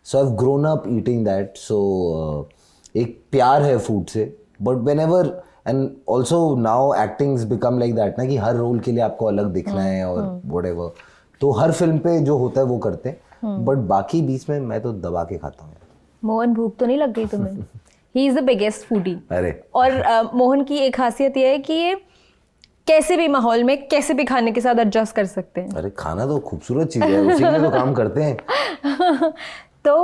So I've grown up eating that. So एक प्यार है food से. But whenever and also now acting's become like that ना कि हर role के लिए आपको अलग दिखना है और whatever. तो हर फिल्म पे जो होता है वो करते हैं. बट बाकी बीच में मैं तो दबा के खाता हूँ. मोहन भूख तो नहीं लग गई तुम्हें? ही इज द बिगेस्ट फूडी. अरे और मोहन की एक खासियत ये है कि ये कैसे भी माहौल में कैसे भी खाने के साथ एडजस्ट कर सकते हैं. अरे खाना तो खूबसूरत चीज है, उसी में तो काम करते हैं. तो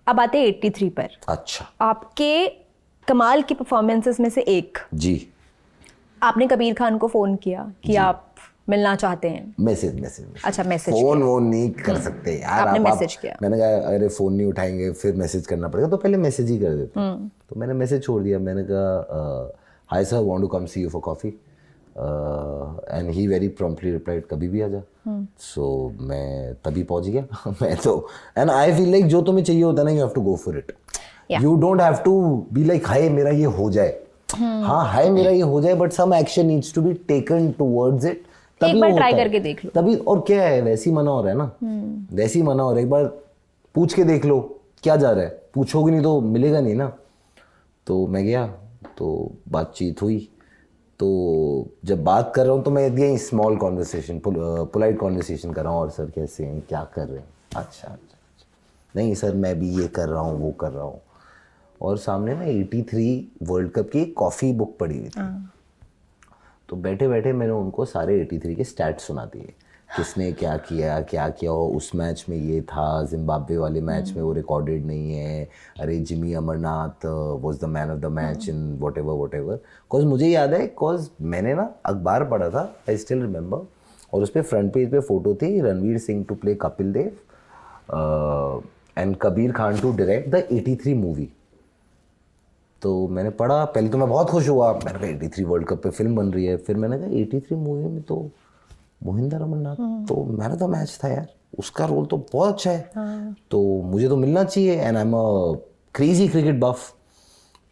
अब आते हैं 83 पर. अच्छा. आपके कमाल की परफॉर्मेंसेस में से एक. जी. आपने कबीर खान को फोन किया कि आप मिलना चाहते हैं. मैसेज. अच्छा, मैसेज. फोन वो नहीं कर सकते यार. आपने मैसेज किया. मैंने कहा अरे फोन नहीं उठाएंगे फिर मैसेज करना पड़ेगा, तो पहले मैसेज ही कर देते. तो मैंने मैसेज छोड़ दिया. मैंने कहा hi sir, want to come see you for coffee. And he very promptly replied कभी भी आ जा. सो मैं तभी पहुंच गया. मैं तो एंड आई फील लाइक जो तुम्हें चाहिए होता है ना, you have to go for it. You don't have to be like हाय मेरा ये हो जाए. हाँ हाय मेरा ये हो जाए, but some action needs to be taken towards it. एक बार ट्राई करके देख लो तभी. और क्या है, वैसी मना हो रहा है ना. वैसी मना हो रहा है. एक बार पूछ के देख लो क्या जा रहा है. पूछोगे नहीं तो मिलेगा नहीं ना. तो मैं गया, तो बातचीत हुई. तो जब बात कर रहा हूँ तो मैं ये स्मॉल कॉन्वर्सेशन, पोलाइट कॉन्वर्सेशन कर रहा हूँ. और सर कैसे हैं, क्या कर रहे हैं. अच्छा. नहीं सर मैं भी ये कर रहा हूँ वो कर रहा हूँ। और सामने ना 83 वर्ल्ड कप की कॉफ़ी बुक पड़ी हुई थी, तो बैठे बैठे मैंने उनको सारे 83 के स्टैट्स सुना दिए, किसने क्या किया, उस मैच में ये था, जिम्बाब्वे वाले मैच में वो रिकॉर्डेड नहीं है, अरे Jimmy Amarnath was the man of the match in whatever. Because मुझे याद है, बिकॉज मैंने ना अखबार पढ़ा था, आई स्टिल रिमेंबर, और उस पर फ्रंट पेज पे फोटो थी Ranveer Singh to play Kapil Dev and Kabir Khan to direct the 83 movie. तो मैंने पढ़ा, पहले तो मैं बहुत खुश हुआ, मैंने कहा 83 वर्ल्ड कप पे फिल्म बन रही है। फिर मैंने कहा 83 मूवी में तो मोहिंदर अमरनाथ तो मैन ऑफ द मैच था यार, उसका रोल तो बहुत अच्छा है, तो मुझे तो मिलना चाहिए, and I am a crazy cricket buff.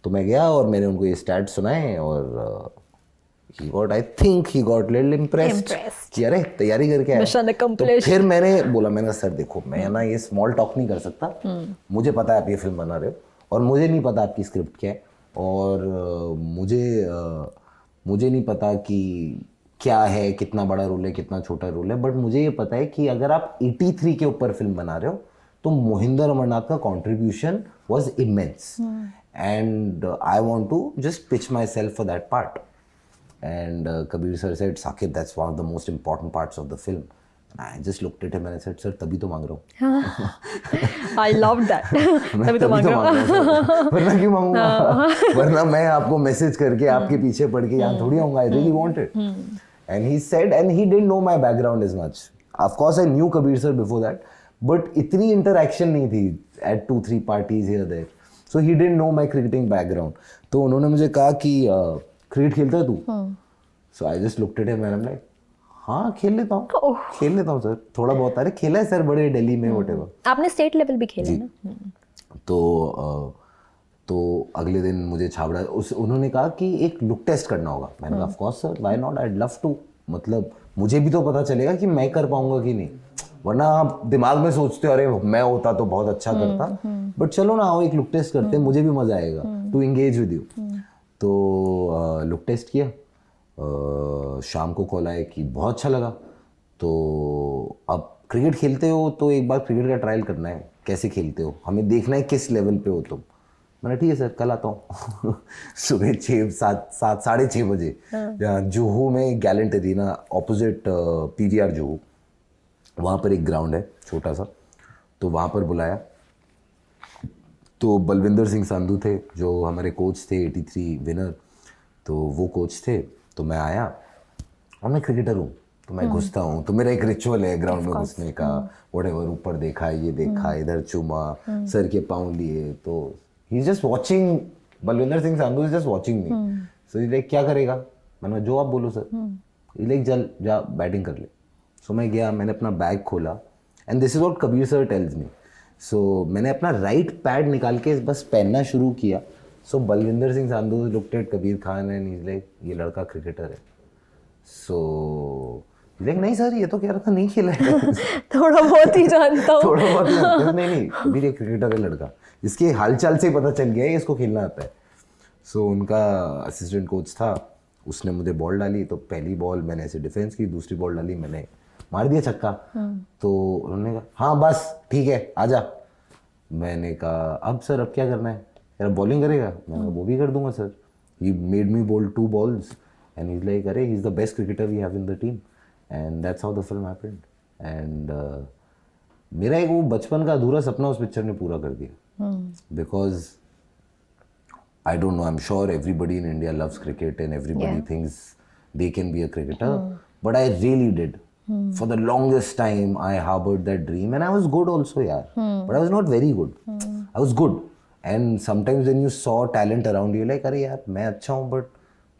तो मैं गया और मैंने उनको ये स्टैट सुनाए, और I think he got little impressed कि अरे तैयारी करके आया। तो फिर मैंने बोला, मैंने कहा सर देखो मैं ना ये स्मॉल टॉक नहीं कर सकता, मुझे पता है आप ये फिल्म बना रहे हो और मुझे नहीं पता आपकी स्क्रिप्ट क्या है, और मुझे नहीं पता कि क्या है, कितना बड़ा रोल है, कितना छोटा रोल है, बट मुझे ये पता है कि अगर आप 83 के ऊपर फिल्म बना रहे हो तो मोहिंदर अमरनाथ का contribution was immense, and I want to just pitch myself for that part. And Kabir sir said, Saqib, that's one of the most important parts of the film. And I just looked at him and I said, sir, तभी तो मांग रहा हूँ। I love that. तभी तो मांग रहा हूँ। वरना क्यों मांगूंगा? वरना मैं आपको मैसेज करके आपके पीछे पड़ के यहाँ थोड़ी आऊँगा। I really want it. And he said, and he didn't know my background as much. Of course, I knew Kabir sir before that, but इतनी interaction नहीं थी at 2-3 parties here there. So he didn't know my cricketing background. तो उन्होंने मुझे कहा कि cricket खेलता है तू? So I just looked at him and I am like हाँ खेल लेता हूँ सर, थोड़ा बहुत। अरे खेला है सर बड़े दिल्ली में व्हाटएवर। आपने स्टेट लेवल भी खेला ना? तो अगले दिन मुझे छाबड़ा उन्होंने कहा कि एक लुक टेस्ट करना होगा। मैंने कहा of course sir, why not, I would love to. मतलब मुझे भी तो पता चलेगा कि मैं कर पाऊंगा कि नहीं, वरना आप दिमाग में सोचते हो अरे मैं होता तो बहुत अच्छा करता, बट चलो ना आओ एक लुक टेस्ट करते हैं, मुझे भी मजा आएगा टू एंगेज विद यू। तो लुक टेस्ट किया, शाम को कॉल आया कि बहुत अच्छा लगा, तो अब क्रिकेट खेलते हो तो एक बार क्रिकेट का ट्रायल करना है, कैसे खेलते हो, हमें देखना है किस लेवल पे हो तुम। मैंने ठीक है सर कल आता हूँ। सुबह 6-7 बजे जुहू में Gallant arena opposite PVR Juhu, वहाँ पर एक ग्राउंड है छोटा सा, तो वहाँ पर बुलाया। तो बलविंदर सिंह संधू थे जो हमारे कोच थे 83 विनर, तो वो कोच थे। तो मैं आया और मैं क्रिकेटर हूँ तो मैं घुसता हूँ, तो मेरा एक रिचुअल है ग्राउंड में घुसने का, व्हाटएवर, ऊपर देखा ये देखा इधर चूमा, सर के पाँव लिए, तो he is just watching, Balwinder Singh Sandhu is just watching me. So he like क्या करेगा, मैंने जो आप बोलो सर। ही लाइक चल जा बैटिंग कर ले। सो मैं गया, मैंने अपना बैग खोला, and this is what Kabir sir tells me. So मैंने अपना राइट पैड निकाल के बस पहनना शुरू किया। So Balwinder Singh Sandhu looked at Kabir Khan and he is like ये लड़का क्रिकेटर है। सो लाइक नहीं सर ये तो कह रहा था नहीं खेला है। थोड़ा बहुत ही जानता हूँ। थोड़ा बहुत जानता हूँ। नहीं कबीर एक क्रिकेटर है लड़का, इसके हालचाल से पता चल गया है इसको खेलना आता है। सो उनका असिस्टेंट कोच था, उसने मुझे बॉल डाली, तो पहली बॉल मैंने ऐसे डिफेंस की, दूसरी बॉल डाली मैंने मार दिया छक्का। तो उन्होंने कहा हाँ बस ठीक है आजा। मैंने कहा अब सर अब क्या करना है, यार बॉलिंग करेगा? मैंने कहा वो भी कर दूंगा sir. He made me bowl 2 balls and he is like अरे he is the best cricketer we have in the team, and that's how the film happened. And मेरा एक वो बचपन का अधूरा सपना उस पिक्चर ने पूरा कर दिया, because I don't know, I'm sure everybody in India loves cricket and everybody thinks they can be a cricketer, but I really did. For the longest time I harbored that dream, and I was good also yaar, but I was not very good. I was good, and sometimes when you saw talent around you, like अरे यार मैं अच्छा हूँ but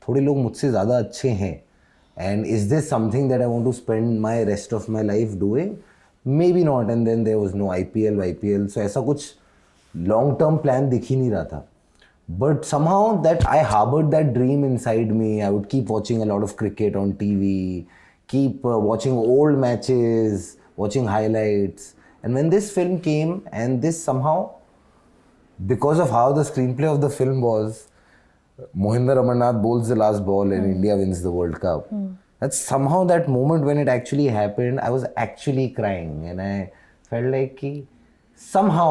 थोड़े लोग मुझसे ज़्यादा अच्छे हैं, and is this something that I want to spend my rest of my life doing? Maybe not. And then there was no IPL, so ऐसा कुछ long term plan दिख ही नहीं रहा था. But somehow that I harbored that dream inside me. I would keep watching a lot of cricket on TV, keep watching old matches, watching highlights. And when this film came, and this somehow, because of how the screenplay of the film was, Mohinder Amarnath bowls the last ball and India wins the World Cup. That's somehow that moment when it actually happened, I was actually crying. And I felt like कि somehow,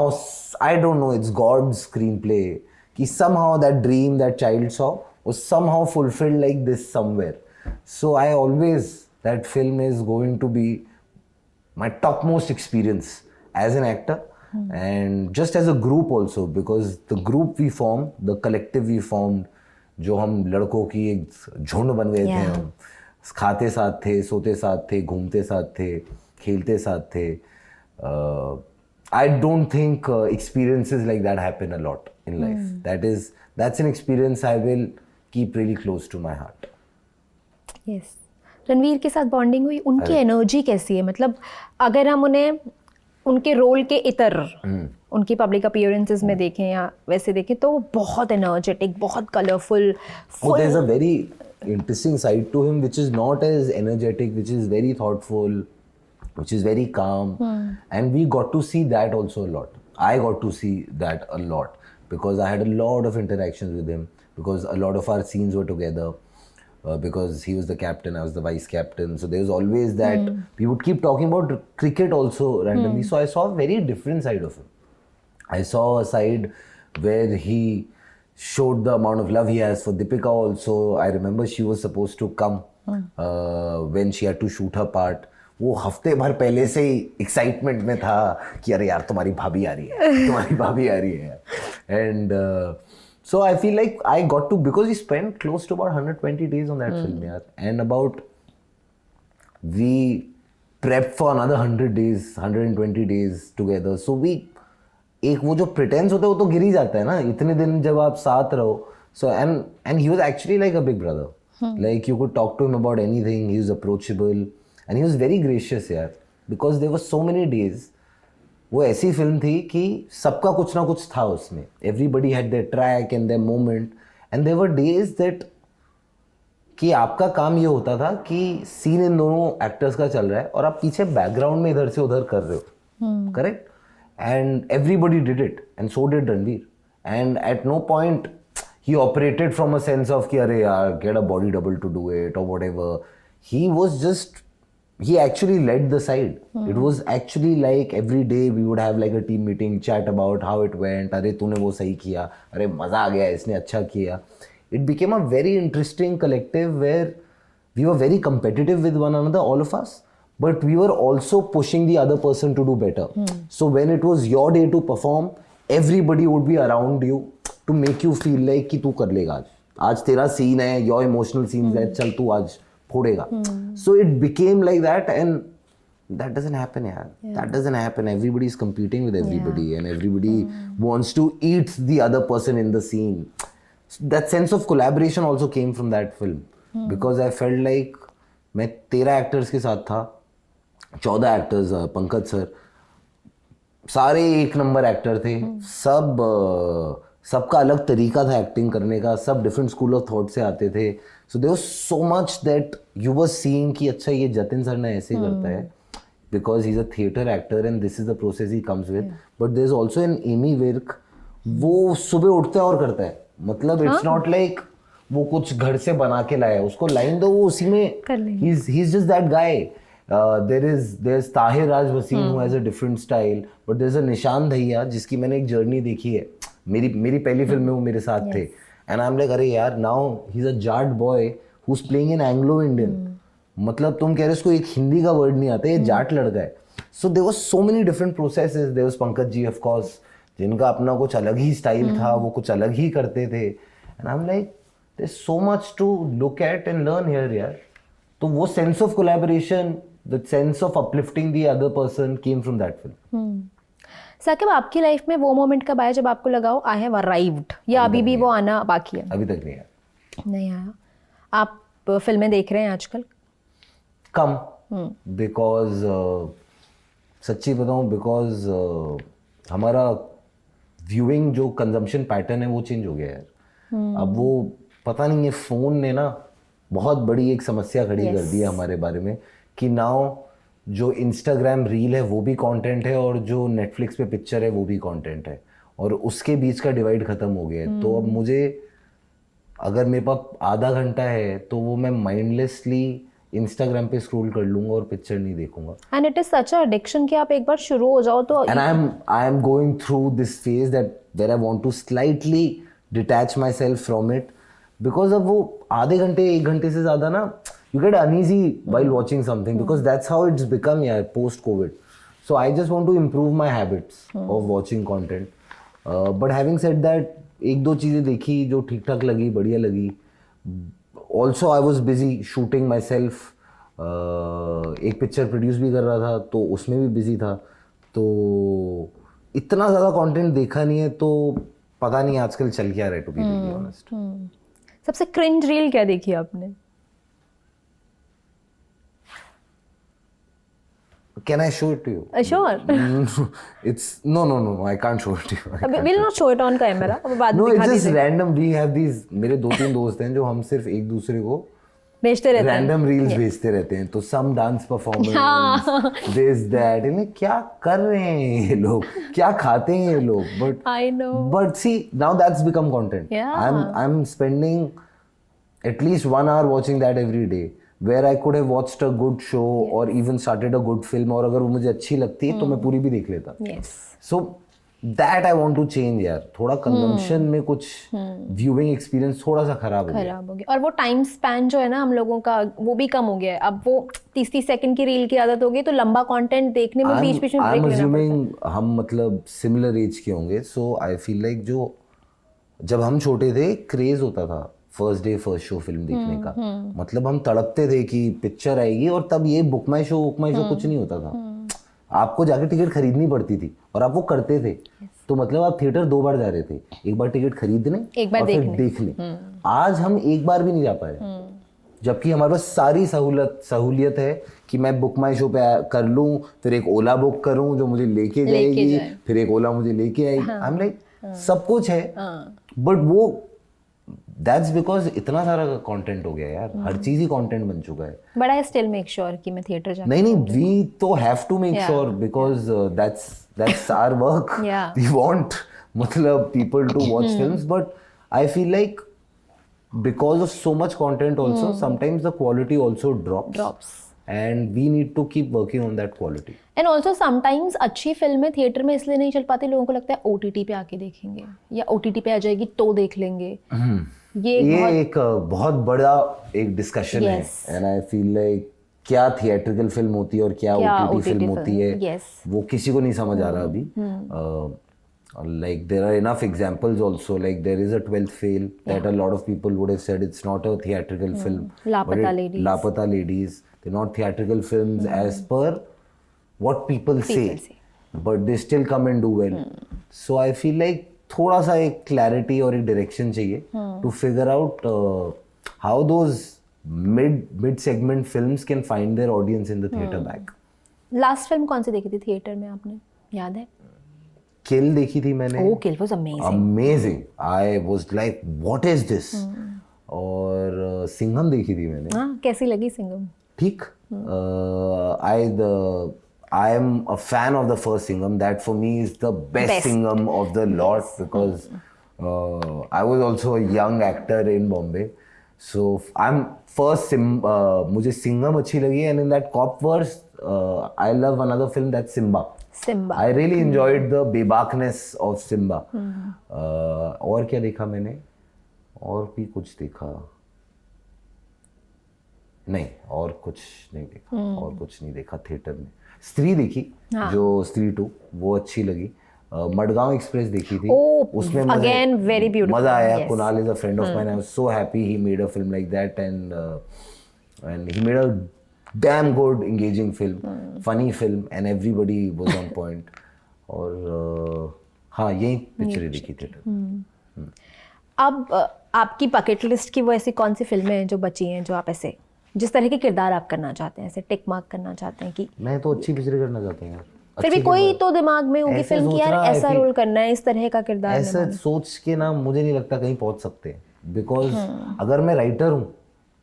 I don't know, it's God's screenplay, कि somehow that dream that child saw was somehow fulfilled like this somewhere. So I always, that film is going to be my topmost experience as an actor and just as a group also, because the group we formed, the collective we formed, जो हम लड़कों की एक झुंड बन गए थे, हम खाते साथ थे, सोते साथ थे, घूमते साथ थे, खेलते साथ थे. I don't think experiences like that happen a lot in life. That's an experience I will keep really close to my heart. Yes. Ranveer के साथ बॉन्डिंग हुई, उनकी एनर्जी कैसी है? मतलब अगर हम उन्हें उनके रोल के इतर उनकी पब्लिक अपीयरेंसेस में देखें या वैसे देखें तो बहुत एनर्जेटिक, बहुत colourful. There's a very interesting side to him which is not as energetic, which is very thoughtful, which is very calm, and we got to see that also a lot. I got to see that a lot because I had a lot of interactions with him, because a lot of our scenes were together. Because he was the captain, I was the vice captain, so there was always that we would keep talking about cricket also randomly. So I saw a very different side of him. I saw a side where he showed the amount of love he has for Deepika also. I remember she was supposed to come when she had to shoot her part. वो हफ्ते भर पहले से ही excitement में था कि अरे यार तुम्हारी भाभी आ रही है, तुम्हारी भाभी आ रही है. And so I feel like I got to, because we spent close to about 120 days on that film, yaar, and about we prepped for another 100 days, 120 days together. So we, एक वो जो pretense होता है वो तो गिर ही जाता है ना इतने दिन जब आप साथ रहो. So and he was actually like a big brother. Like you could talk to him about anything. He was approachable and he was very gracious, yaar, because there were so many days. वो ऐसी film थी कि सबका कुछ ना कुछ था उसमें. Everybody had their track and their moment and there were days that कि आपका काम ये होता था कि सीन इन दोनों एक्टर्स का चल रहा है और आप पीछे बैकग्राउंड में इधर से उधर कर रहे हो, correct? And everybody did it and so did Ranveer. And at no point he operated from a sense of कि अरे यार get a body double to do it और whatever. He was just, he actually led the side. It was actually like every day we would have like a team meeting, chat about how it went. अरे तूने वो सही किया, अरे मज़ा आ गया, इसने अच्छा किया. It became a very interesting collective where we were very competitive with one another, all of us, but we were also pushing the other person to do better. So when it was your day to perform, everybody would be around you to make you feel like कि तू कर लेगा आज तेरा scene है, your emotional scenes है, चल तू आज फोड़ेगा. So it became like that, and that doesn't happen, yaar. That doesn't happen. Everybody is competing with everybody, and everybody wants to eat the other person in the scene. That sense of collaboration also came from that film, because I felt like मैं 13 actors के साथ था, 14 actors, Pankaj sir, सारे एक number actor थे. सबका अलग तरीका था एक्टिंग करने का, सब डिफरेंट स्कूल ऑफ थॉट से आते थे. So there was so much that you were seeing कि अच्छा ये जतिन सर ने ऐसे करता है because he is a theatre actor and this is the process he comes with. But there is also an Ammy Virk, वो सुबह उठता है और करता है. मतलब इट्स नॉट लाइक वो कुछ घर से बना के लाया, उसको लाइन दो वो उसी में, ही is just that guy. there's Tahir Raj Wasim who has a different style, but there's a निशान दहिया जिसकी मैंने एक जर्नी देखी है. मेरी पहली फिल्म में वो मेरे साथ थे, and I'm like अरे यार now he's a Jat boy who's playing in Anglo-Indian. मतलब तुम कह रहे हो उसको एक हिंदी का वर्ड नहीं आता, ये जाट लड़का है. So there was so many different processes. There was Pankaj ji of course, जिनका अपना कुछ अलग ही स्टाइल था, वो कुछ अलग ही करते थे. And I'm like there's so much to look at and learn here यार. तो वो sense of collaboration, the sense of uplifting the other person came from that film. Saqib, आपकी लाइफ में वो मोमेंट कब आया जब आपको लगा हो आई हैव अराइव्ड, या अभी भी वो आना बाकी है? अभी तक नहीं आया. आप फिल्में देख रहे हैं आजकल? कम, बिकॉज सच्ची बताऊं, बिकॉज हमारा व्यूइंग जो कंजम्पशन पैटर्न है वो चेंज हो गया यार. अब वो पता नहीं है, फ़ोन ने ना बहुत बड़ी एक समस्या खड़ी कर दी है हमारे बारे में कि नाउ जो इंस्टाग्राम रील है वो भी कंटेंट है और जो नेटफ्लिक्स पे पिक्चर है वो भी कंटेंट है, और उसके बीच का डिवाइड ख़त्म हो गया है. तो अब मुझे अगर मेरे पास आधा घंटा है तो वो मैं माइंडलेसली इंस्टाग्राम पे स्क्रॉल कर लूंगा और पिक्चर नहीं देखूंगा. And it is such a addiction कि आप एक बार शुरू हो जाओ तो. And I am going through this phase that where I want to slightly detach myself from it, because अब वो आधे घंटे 1 घंटे से ज़्यादा ना you get uneasy while watching something, because that's how it's become यार post COVID. So I just want to improve my habits of watching content. But having said that, 1-2 चीज़ें देखी जो ठीक ठाक लगी, बढ़िया लगी. Also I was busy shooting myself. एक पिक्चर प्रोड्यूस भी कर रहा था तो उसमें भी बिजी था, तो इतना ज़्यादा कंटेंट देखा नहीं है, तो पता नहीं आजकल चल क्या रहा है, टू बी रियली ऑनेस्ट. सबसे क्रिंज रील क्या देखी आपने? Can I show it to you? Sure. It's no, I can't show it to you. We'll not show it on camera. अब बाद में No, दिखा it's just दीजिए. random. We have these, मेरे 2-3 दोस्त हैं जो हम सिर्फ एक दूसरे को भेजते रहते हैं. रैंडम रील्स भेजते रहते हैं. तो some dance performance, this that, इन्हें क्या कर रहे हैं ये लोग, क्या खाते हैं ये लोग. I know. But see, now that's become content. Yeah. I'm spending at least 1 hour watching that every day, where I could have watched a good show or even started a good film, और अगर वो मुझे अच्छी लगती है तो मैं पूरी भी देख लेता. Yes. So that I want to change यार. थोड़ा कंजम्पशन में कुछ व्यूइंग एक्सपीरियंस थोड़ा सा खराब हो गया. और वो टाइम स्पैन जो है ना हम लोगों का, वो भी कम हो गया है. अब वो 30-30 सेकंड की रील की आदत हो गई, तो लंबा कंटेंट देखने में बीच बीच में ब्रेक लेना पड़ता है. हम मतलब सिमिलर एज के होंगे, सो आई फील लाइक जो जब हम छोटे थे क्रेज होता था first day first show film देखने का. मतलब हम तड़पते थे कि पिक्चर आएगी, और तब ये बुक माई शो कुछ नहीं होता था. आपको जाके टिकट खरीदनी पड़ती थी और आप वो करते थे. तो मतलब आप थिएटर 2 बार जा रहे थे, एक बार टिकट खरीदने, एक बार और फिर देखने. आज हम एक बार भी नहीं जा पाए, जबकि हमारे पास सारी सहूलियत है कि मैं बुक माई शो पे कर लूँ, फिर एक ओला बुक करूँ जो मुझे लेके जाएगी, फिर एक ओला मुझे लेके आएगी. आई एम लाइक सब कुछ है, बट वो दैट्स बिकॉज इतना सारा कंटेंट हो गया यार. हर चीज ही कंटेंट बन चुका है. But I still make sure कि मैं थिएटर जाऊँ. नहीं, वी तो have to make sure, because that's our work. We want मतलब people to watch films, but I feel like because of so much content also, sometimes the quality also drops. And we need to keep working on that quality. And also sometimes अच्छी फिल्में theatre में इसलिए नहीं चल पाती, लोगों को लगता है OTT पे आके देखेंगे या OTT पे आ जाएगी तो देख लेंगे. ये एक बहुत बड़ा एक डिस्कशन है. एंड आई फील लाइक क्या थिएट्रिकल फिल्म होती है और क्या OTT फिल्म होती है, वो किसी को नहीं समझ आ रहा अभी. Like there are enough examples also, like there is a 12th Fail that a lot of people would have said it's not a theatrical film. Lapata Ladies, they're not theatrical films as per what people say, but they still come and do well. So I feel like थोड़ा सा एक clarity और एक direction चाहिए to figure out how those mid segment films can find their audience in the theater back. Last film कौन सी देखी थी theatre में आपने, याद है? किल देखी थी मैंने. Oh, Kill was amazing. I was like, what is this? और सिंघम देखी थी मैंने. हाँ, कैसी लगी सिंघम? ठीक. I am a fan of the first Singham. That for me is the best Singham of the lot, because I was also a young actor in Bombay. So I'm first मुझे सिंघम अच्छी लगी, and in that cop verse, I love another film, that's Simba. I really enjoyed the बेबाकनेस of Simba. और क्या देखा मैंने? और भी कुछ देखा नहीं, और कुछ नहीं देखा. और कुछ नहीं देखा थिएटर में. स्त्री देखी, जो स्त्री 2, वो अच्छी लगी. मडगांव एक्सप्रेस देखी थी. उसमें again very beautiful. मजा आया. Kunal is a friend of mine. I was so happy he made a film like that, and he made a damn good engaging film, funny film, and everybody was on point. और हाँ, यही पिक्चरें देखी theatre. अब आपकी bucket list की वो ऐसी कौन सी फिल्में हैं जो बची हैं, जो आप ऐसे जिस तरह के किरदार आप करना चाहते हैं, ऐसे टिक मार्क करना चाहते हैं कि मैं तो अच्छी पिक्चरें करना चाहता हूँ यार. फिर भी कोई तो दिमाग में होगी फिल्म की, यार ऐसा रोल करना है, इस तरह का किरदार. ऐसा सोच के ना मुझे नहीं लगता कहीं पहुंच सकते, बिकॉज अगर मैं राइटर हूँ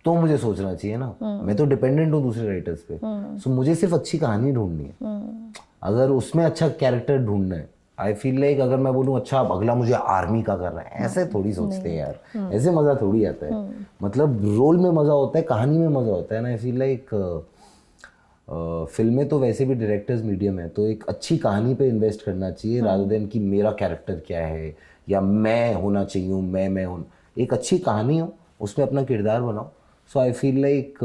तो मुझे सोचना चाहिए ना. मैं तो डिपेंडेंट हूँ दूसरे राइटर्स पे. सो मुझे सिर्फ अच्छी कहानी ढूंढनी है. अगर उसमें अच्छा कैरेक्टर ढूंढना है आई फील लाइक अगर मैं बोलूँ अच्छा अब अगला मुझे आर्मी का करना है, ऐसे थोड़ी सोचते हैं यार, ऐसे मज़ा थोड़ी आता है। मतलब रोल में मज़ा होता है, कहानी में मज़ा होता है ना। आई फील लाइक फिल्में तो वैसे भी डायरेक्टर्स मीडियम है, तो एक अच्छी कहानी पे इन्वेस्ट करना चाहिए रादर देन कि मेरा कैरेक्टर क्या है या मैं होना चाहिए हूँ, मैं हूँ। एक अच्छी कहानी हो, उसमें अपना किरदार बनाओ। सो आई फील लाइक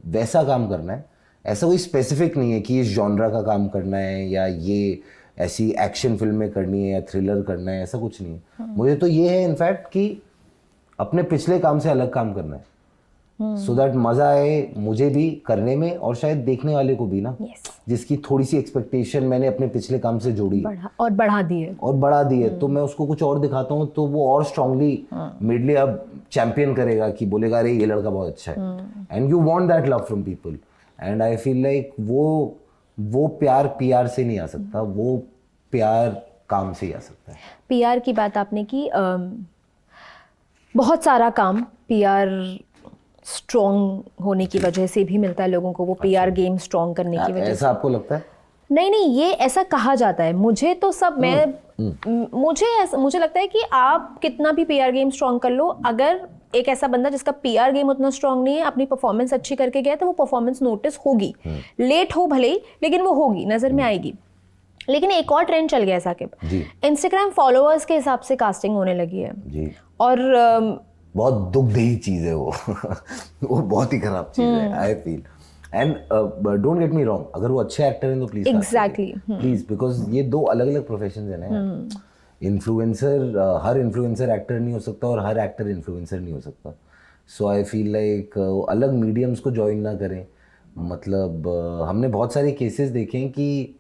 वैसा काम करना है। ऐसा कोई स्पेसिफिक नहीं है कि इस जॉनरा का काम करना है या ये ऐसी एक्शन फिल्में करनी है या थ्रिलर करना है, ऐसा कुछ नहीं है। मुझे तो ये है इनफैक्ट कि अपने पिछले काम से अलग काम करना है, सो दैट मज़ा आए मुझे भी करने में और शायद देखने वाले को भी ना। जिसकी थोड़ी सी एक्सपेक्टेशन मैंने अपने पिछले काम से जोड़ी बढ़ा दी है तो मैं उसको कुछ और दिखाता हूँ तो वो और स्ट्रांगली मेरे लिए अब चैंपियन करेगा कि बोलेगा अरे ये लड़का बहुत अच्छा है, and you want that love from people. And I feel like वो प्यार पीआर से नहीं आ सकता, वो प्यार काम से ही आ सकता है। पीआर की बात आपने की, बहुत सारा काम पीआर स्ट्रॉन्ग होने की वजह से भी मिलता है लोगों को, वो पीआर गेम स्ट्रॉन्ग करने की वजह से। ऐसा आपको लगता है? नहीं, ये ऐसा कहा जाता है। मुझे तो सब मुझे लगता है कि आप कितना भी पीआर गेम स्ट्रॉन्ग कर लो, अगर एक ऐसा बंदा जिसका पीआर गेम उतना स्ट्रॉन्ग नहीं है अपनी परफॉर्मेंस अच्छी करके गया, तो वो परफॉर्मेंस नोटिस होगी, लेट हो भले ही, लेकिन वो होगी, नजर में आएगी। लेकिन एक और ट्रेंड चल गया है साकिब, इंस्टाग्राम फॉलोअर्स के हिसाब से कास्टिंग होने लगी है जी। और बहुत दुखदायी चीज है वो वो बहुत ही खराब चीज है I feel. And don't get me wrong, अगर वो अच्छे एक्टर हैं तो प्लीज एग्जैक्टली प्लीज, बिकॉज ये दो अलग अलग प्रोफेशन है ना। इन्फ्लुएंसर हर इन्फ्लुएंसर एक्टर नहीं हो सकता और हर एक्टर इन्फ्लुएंसर नहीं हो सकता। सो आई फील लाइक अलग मीडियम्स को ज्वाइन ना करें। मतलब हमने बहुत सारे केसेस देखे हैं कि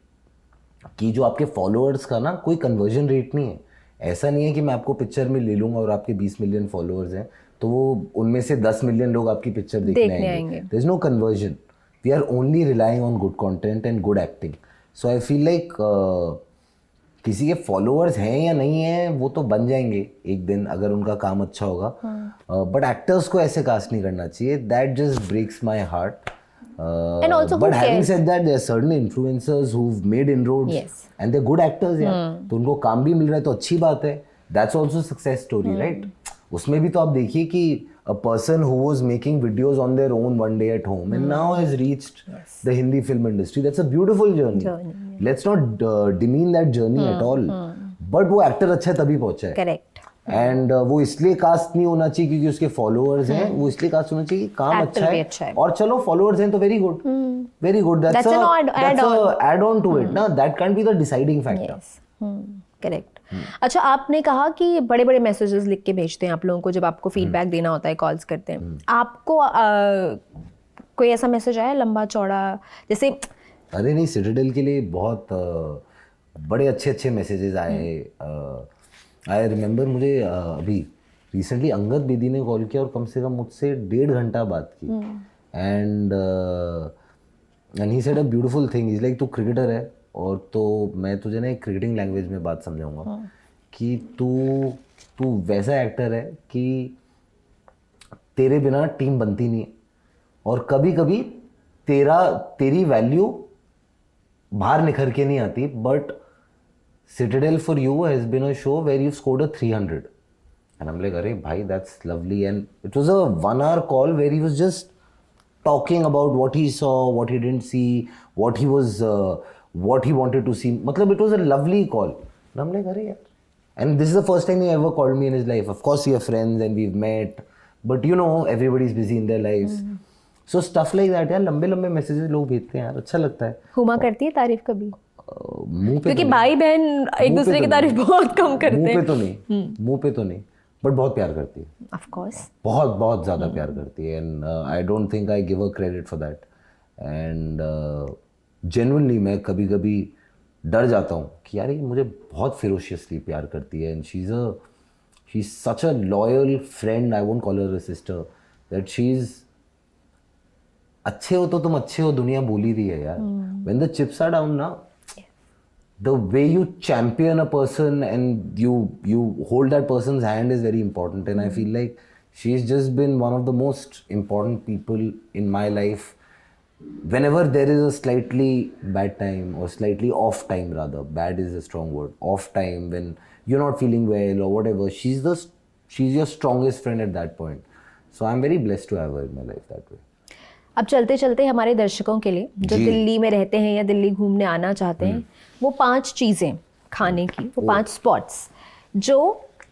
जो आपके फॉलोअर्स का ना कोई कन्वर्जन रेट नहीं है। ऐसा नहीं है कि मैं आपको पिक्चर में ले लूँगा और आपके 20 मिलियन फॉलोअर्स हैं तो वो उनमें से 10 मिलियन लोग आपकी पिक्चर देखने आएंगे। There is no conversion, we are only relying on good content and good acting. So I feel like किसी के फॉलोअर्स हैं या नहीं हैं वो तो बन जाएंगे एक दिन अगर उनका काम अच्छा होगा, बट एक्टर्स को ऐसे कास्ट नहीं करना चाहिए। That just breaks my heart. And also, but having said that, there are certain influencers who've made inroads and they're good actors, तो उनको काम भी मिल रहा है तो अच्छी बात है। That's also success story, right? उसमें भी तो आप देखिए कि a person who was making videos on their own one day at home and now has reached the Hindi film industry. That's a beautiful journey. Let's not demean that journey at all. But वो actor अच्छा तभी पहुंचा है। Correct. And वो इसलिए cast नहीं होना चाहिए क्योंकि उसके फॉलोअर्स हैं, वो इसलिए कास्ट होना चाहिए कि काम अच्छा है और चलो फॉलोअर्स हैं तो very good, very good. That's add on to it ना, that can't be the deciding factor. Correct. अच्छा, आपने कहा कि बड़े बड़े मैसेजेस लिख के भेजते हैं आप लोगों को जब आपको फीडबैक देना होता है, कॉल्स करते हैं। आपको कोई ऐसा मैसेज आया लंबा चौड़ा जैसे? अरे नहीं, सिटाडेल के लिए बहुत बड़े अच्छे अच्छे मैसेजेस आए। आई रिमेंबर मुझे अभी रिसेंटली अंगद बेदी ने कॉल किया और कम से कम मुझसे 1.5 घंटा बात की। And he said a beautiful thing, is like तू क्रिकेटर है और तो मैं तुझे ना एक क्रिकेटिंग लैंग्वेज में बात समझाऊंगा कि तू वैसा एक्टर है कि तेरे बिना टीम बनती नहीं है और कभी कभी तेरी वैल्यू बाहर निखर के नहीं आती, but Citadel for you has been a show where you've scored a 300. And I'm like, "Arey bhai, that's lovely." And it was a 1-hour call where he was just talking about what he saw, what he didn't see, what he wanted to see. Matlab, it was a lovely call. And I'm like, "Arey yaar." And this is the first time he ever called me in his life. Of course, we are friends and we've met, but you know, everybody's busy in their lives. So stuff like that, यार लंबे लंबे messages लोग भेजते हैं यार, अच्छा लगता है। हुमा करती है तारीफ कभी? क्योंकि तो भाई बहन एक दूसरे की तारीफ बहुत कम करते हैं। मुंह पे तो नहीं, बट बहुत प्यार करती है। ऑफ कोर्स, बहुत बहुत ज़्यादा प्यार करती है। And I don't think I give a credit for that. And genuinely मैं कभी कभी डर जाता हूँ कि यार ये मुझे बहुत फिरोशियसली प्यार करती है। And she is such a loyal friend, I won't call her a sister, that she is अच्छे हो तो तुम अच्छे हो दुनिया बोल ही रही है यार। When the chips are down ना, the way you champion a person and you hold that person's hand is very important. And I feel like she's just been one of the most important people in my life whenever there is a slightly bad time or slightly off time, rather bad is a strong word, off time, when you're not feeling well or whatever, she's your strongest friend at that point. So I'm very blessed to have her in my life that way. अब चलते चलते हमारे दर्शकों के लिए जो जी। दिल्ली में रहते हैं या दिल्ली घूमने आना चाहते हैं, वो 5 चीज़ें खाने की, वो 5 स्पॉट्स जो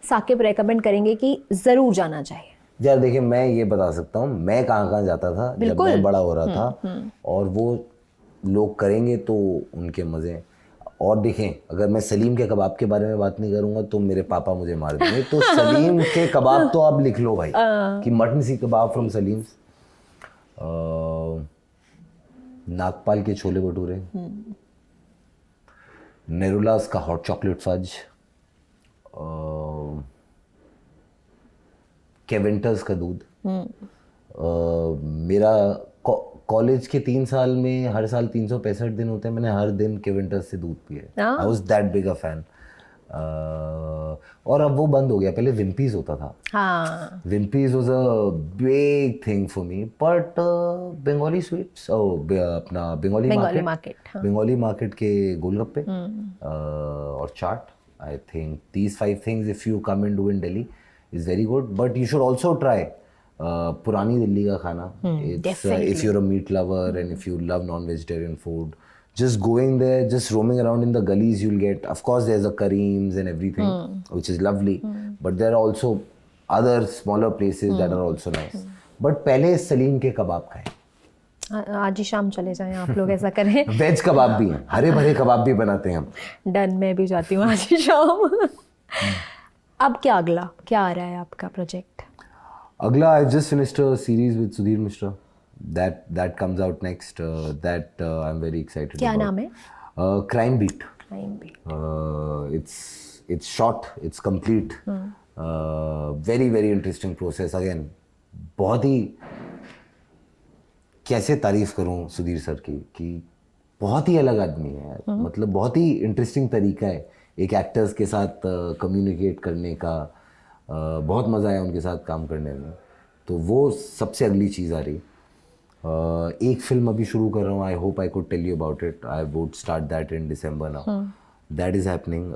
साकिब रेकमेंड करेंगे कि ज़रूर जाना चाहिए। यार देखिए, मैं ये बता सकता हूँ मैं कहाँ कहाँ जाता था जब मैं बड़ा हो रहा था, और वो लोग करेंगे तो उनके मज़े। और देखें, अगर मैं सलीम के कबाब के बारे में बात नहीं करूँगा तो मेरे पापा मुझे मार देंगे। तो सलीम के कबाब तो आप लिख लो भाई कि मटन सीख कबाब फ्रॉम सलीम, नागपाल के छोले भटूरे, नेरुलास का हॉट चॉकलेट फज, केवेंटर्स का दूध। मेरा कॉलेज के 3 साल में हर साल 365 दिन होते हैं, मैंने हर दिन केवेंटर्स से दूध पिया। I was that big a fan. और अब वो बंद हो गया, पहले विम्पीज होता था। हाँ, Wimpy's was a big thing for me, but Bengali sweets, अपना बंगाली मार्केट, बंगाली मार्केट के गोलगप्पे और चाट, I think these 5 things if you come and do in Delhi is very good, but you should also try पुरानी दिल्ली का खाना. It's if you're a meat lover and if you love non-vegetarian food, just going there, just roaming around in the gullies, you'll get, of course there's a Kareem's and everything, which is lovely, but there are also other smaller places that are also nice. But पहले सलीम के कबाब खाएं. आज ही शाम चले जाएं आप लोग, ऐसा करें. वेज कबाब भी हैं, हरे भरे कबाब भी बनाते हैं हम. डन, मैं भी जाती हूँ आज ही शाम. अब क्या अगला, क्या आ रहा है आपका प्रोजेक्ट? अगला, I just finished a series with Sudhir Mishra. That comes out next. That I'm very excited क्या about. नाम है? Crime Beat. Crime Beat. It's short. It's complete. Very very interesting process. Again, बहुत ही, कैसे तारीफ करूं Sudhir sir की, कि बहुत ही अलग आदमी है यार. मतलब बहुत ही इंटरेस्टिंग तरीका है एक एक्टर्स के साथ कम्युनिकेट करने का. बहुत मज़ा आया उनके साथ काम करने में. तो वो सबसे अगली चीज़ आ रही. एक फिल्म अभी शुरू कर रहा हूँ. I hope I could tell you about it. I would start that in December now. That is happening.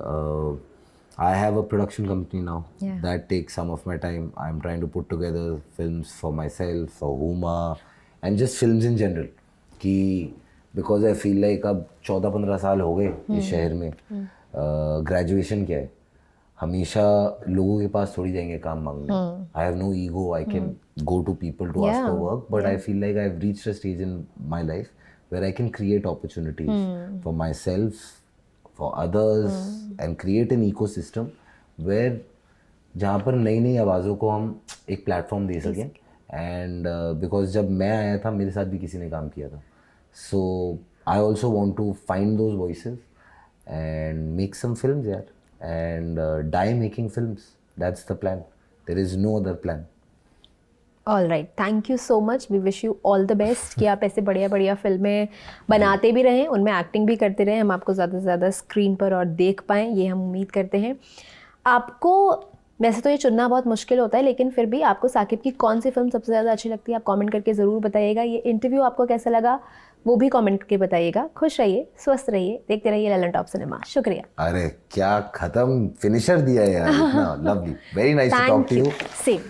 I have a production company now. That takes some of my time. I'm trying to put together films for myself, for Huma, and just films in general. कि because I feel like अब 14-15 साल हो गए इस शहर में. Graduation क्या है, हमेशा लोगों के पास थोड़ी जाएंगे काम मांगने. I have no ego. I can go to people to ask for work, but I feel like I've reached a stage in my life where I can create opportunities for myself, for others, and create an ecosystem where जहाँ पर नई नई आवाज़ों को हम एक platform दे सकें. And because जब मैं आया था मेरे साथ भी किसी ने काम किया था. So I also want to find those voices and make some films यार, and die making films. That's the plan. There is no other plan. All right, thank you so much. We wish you all the best कि आप ऐसे बढ़िया बढ़िया फिल्में बनाते भी रहें, उनमें एक्टिंग भी करते रहें, हम आपको ज़्यादा से ज़्यादा स्क्रीन पर और देख पाएँ, ये हम उम्मीद करते हैं. आपको वैसे तो ये चुनना बहुत मुश्किल होता है, लेकिन फिर भी आपको साकिब की कौन सी फिल्म सबसे ज़्यादा अच्छी लगती है, आप कमेंट करके ज़रूर बताइएगा. ये इंटरव्यू आपको कैसा लगा वो भी कमेंट करके बताइएगा. खुश रहिए, स्वस्थ रहिए, देखते रहिए ललन टॉप सिनेमा. शुक्रिया. अरे क्या खत्म फिनिशर दिया यार, इतना lovely. Very nice to talk to you. Same.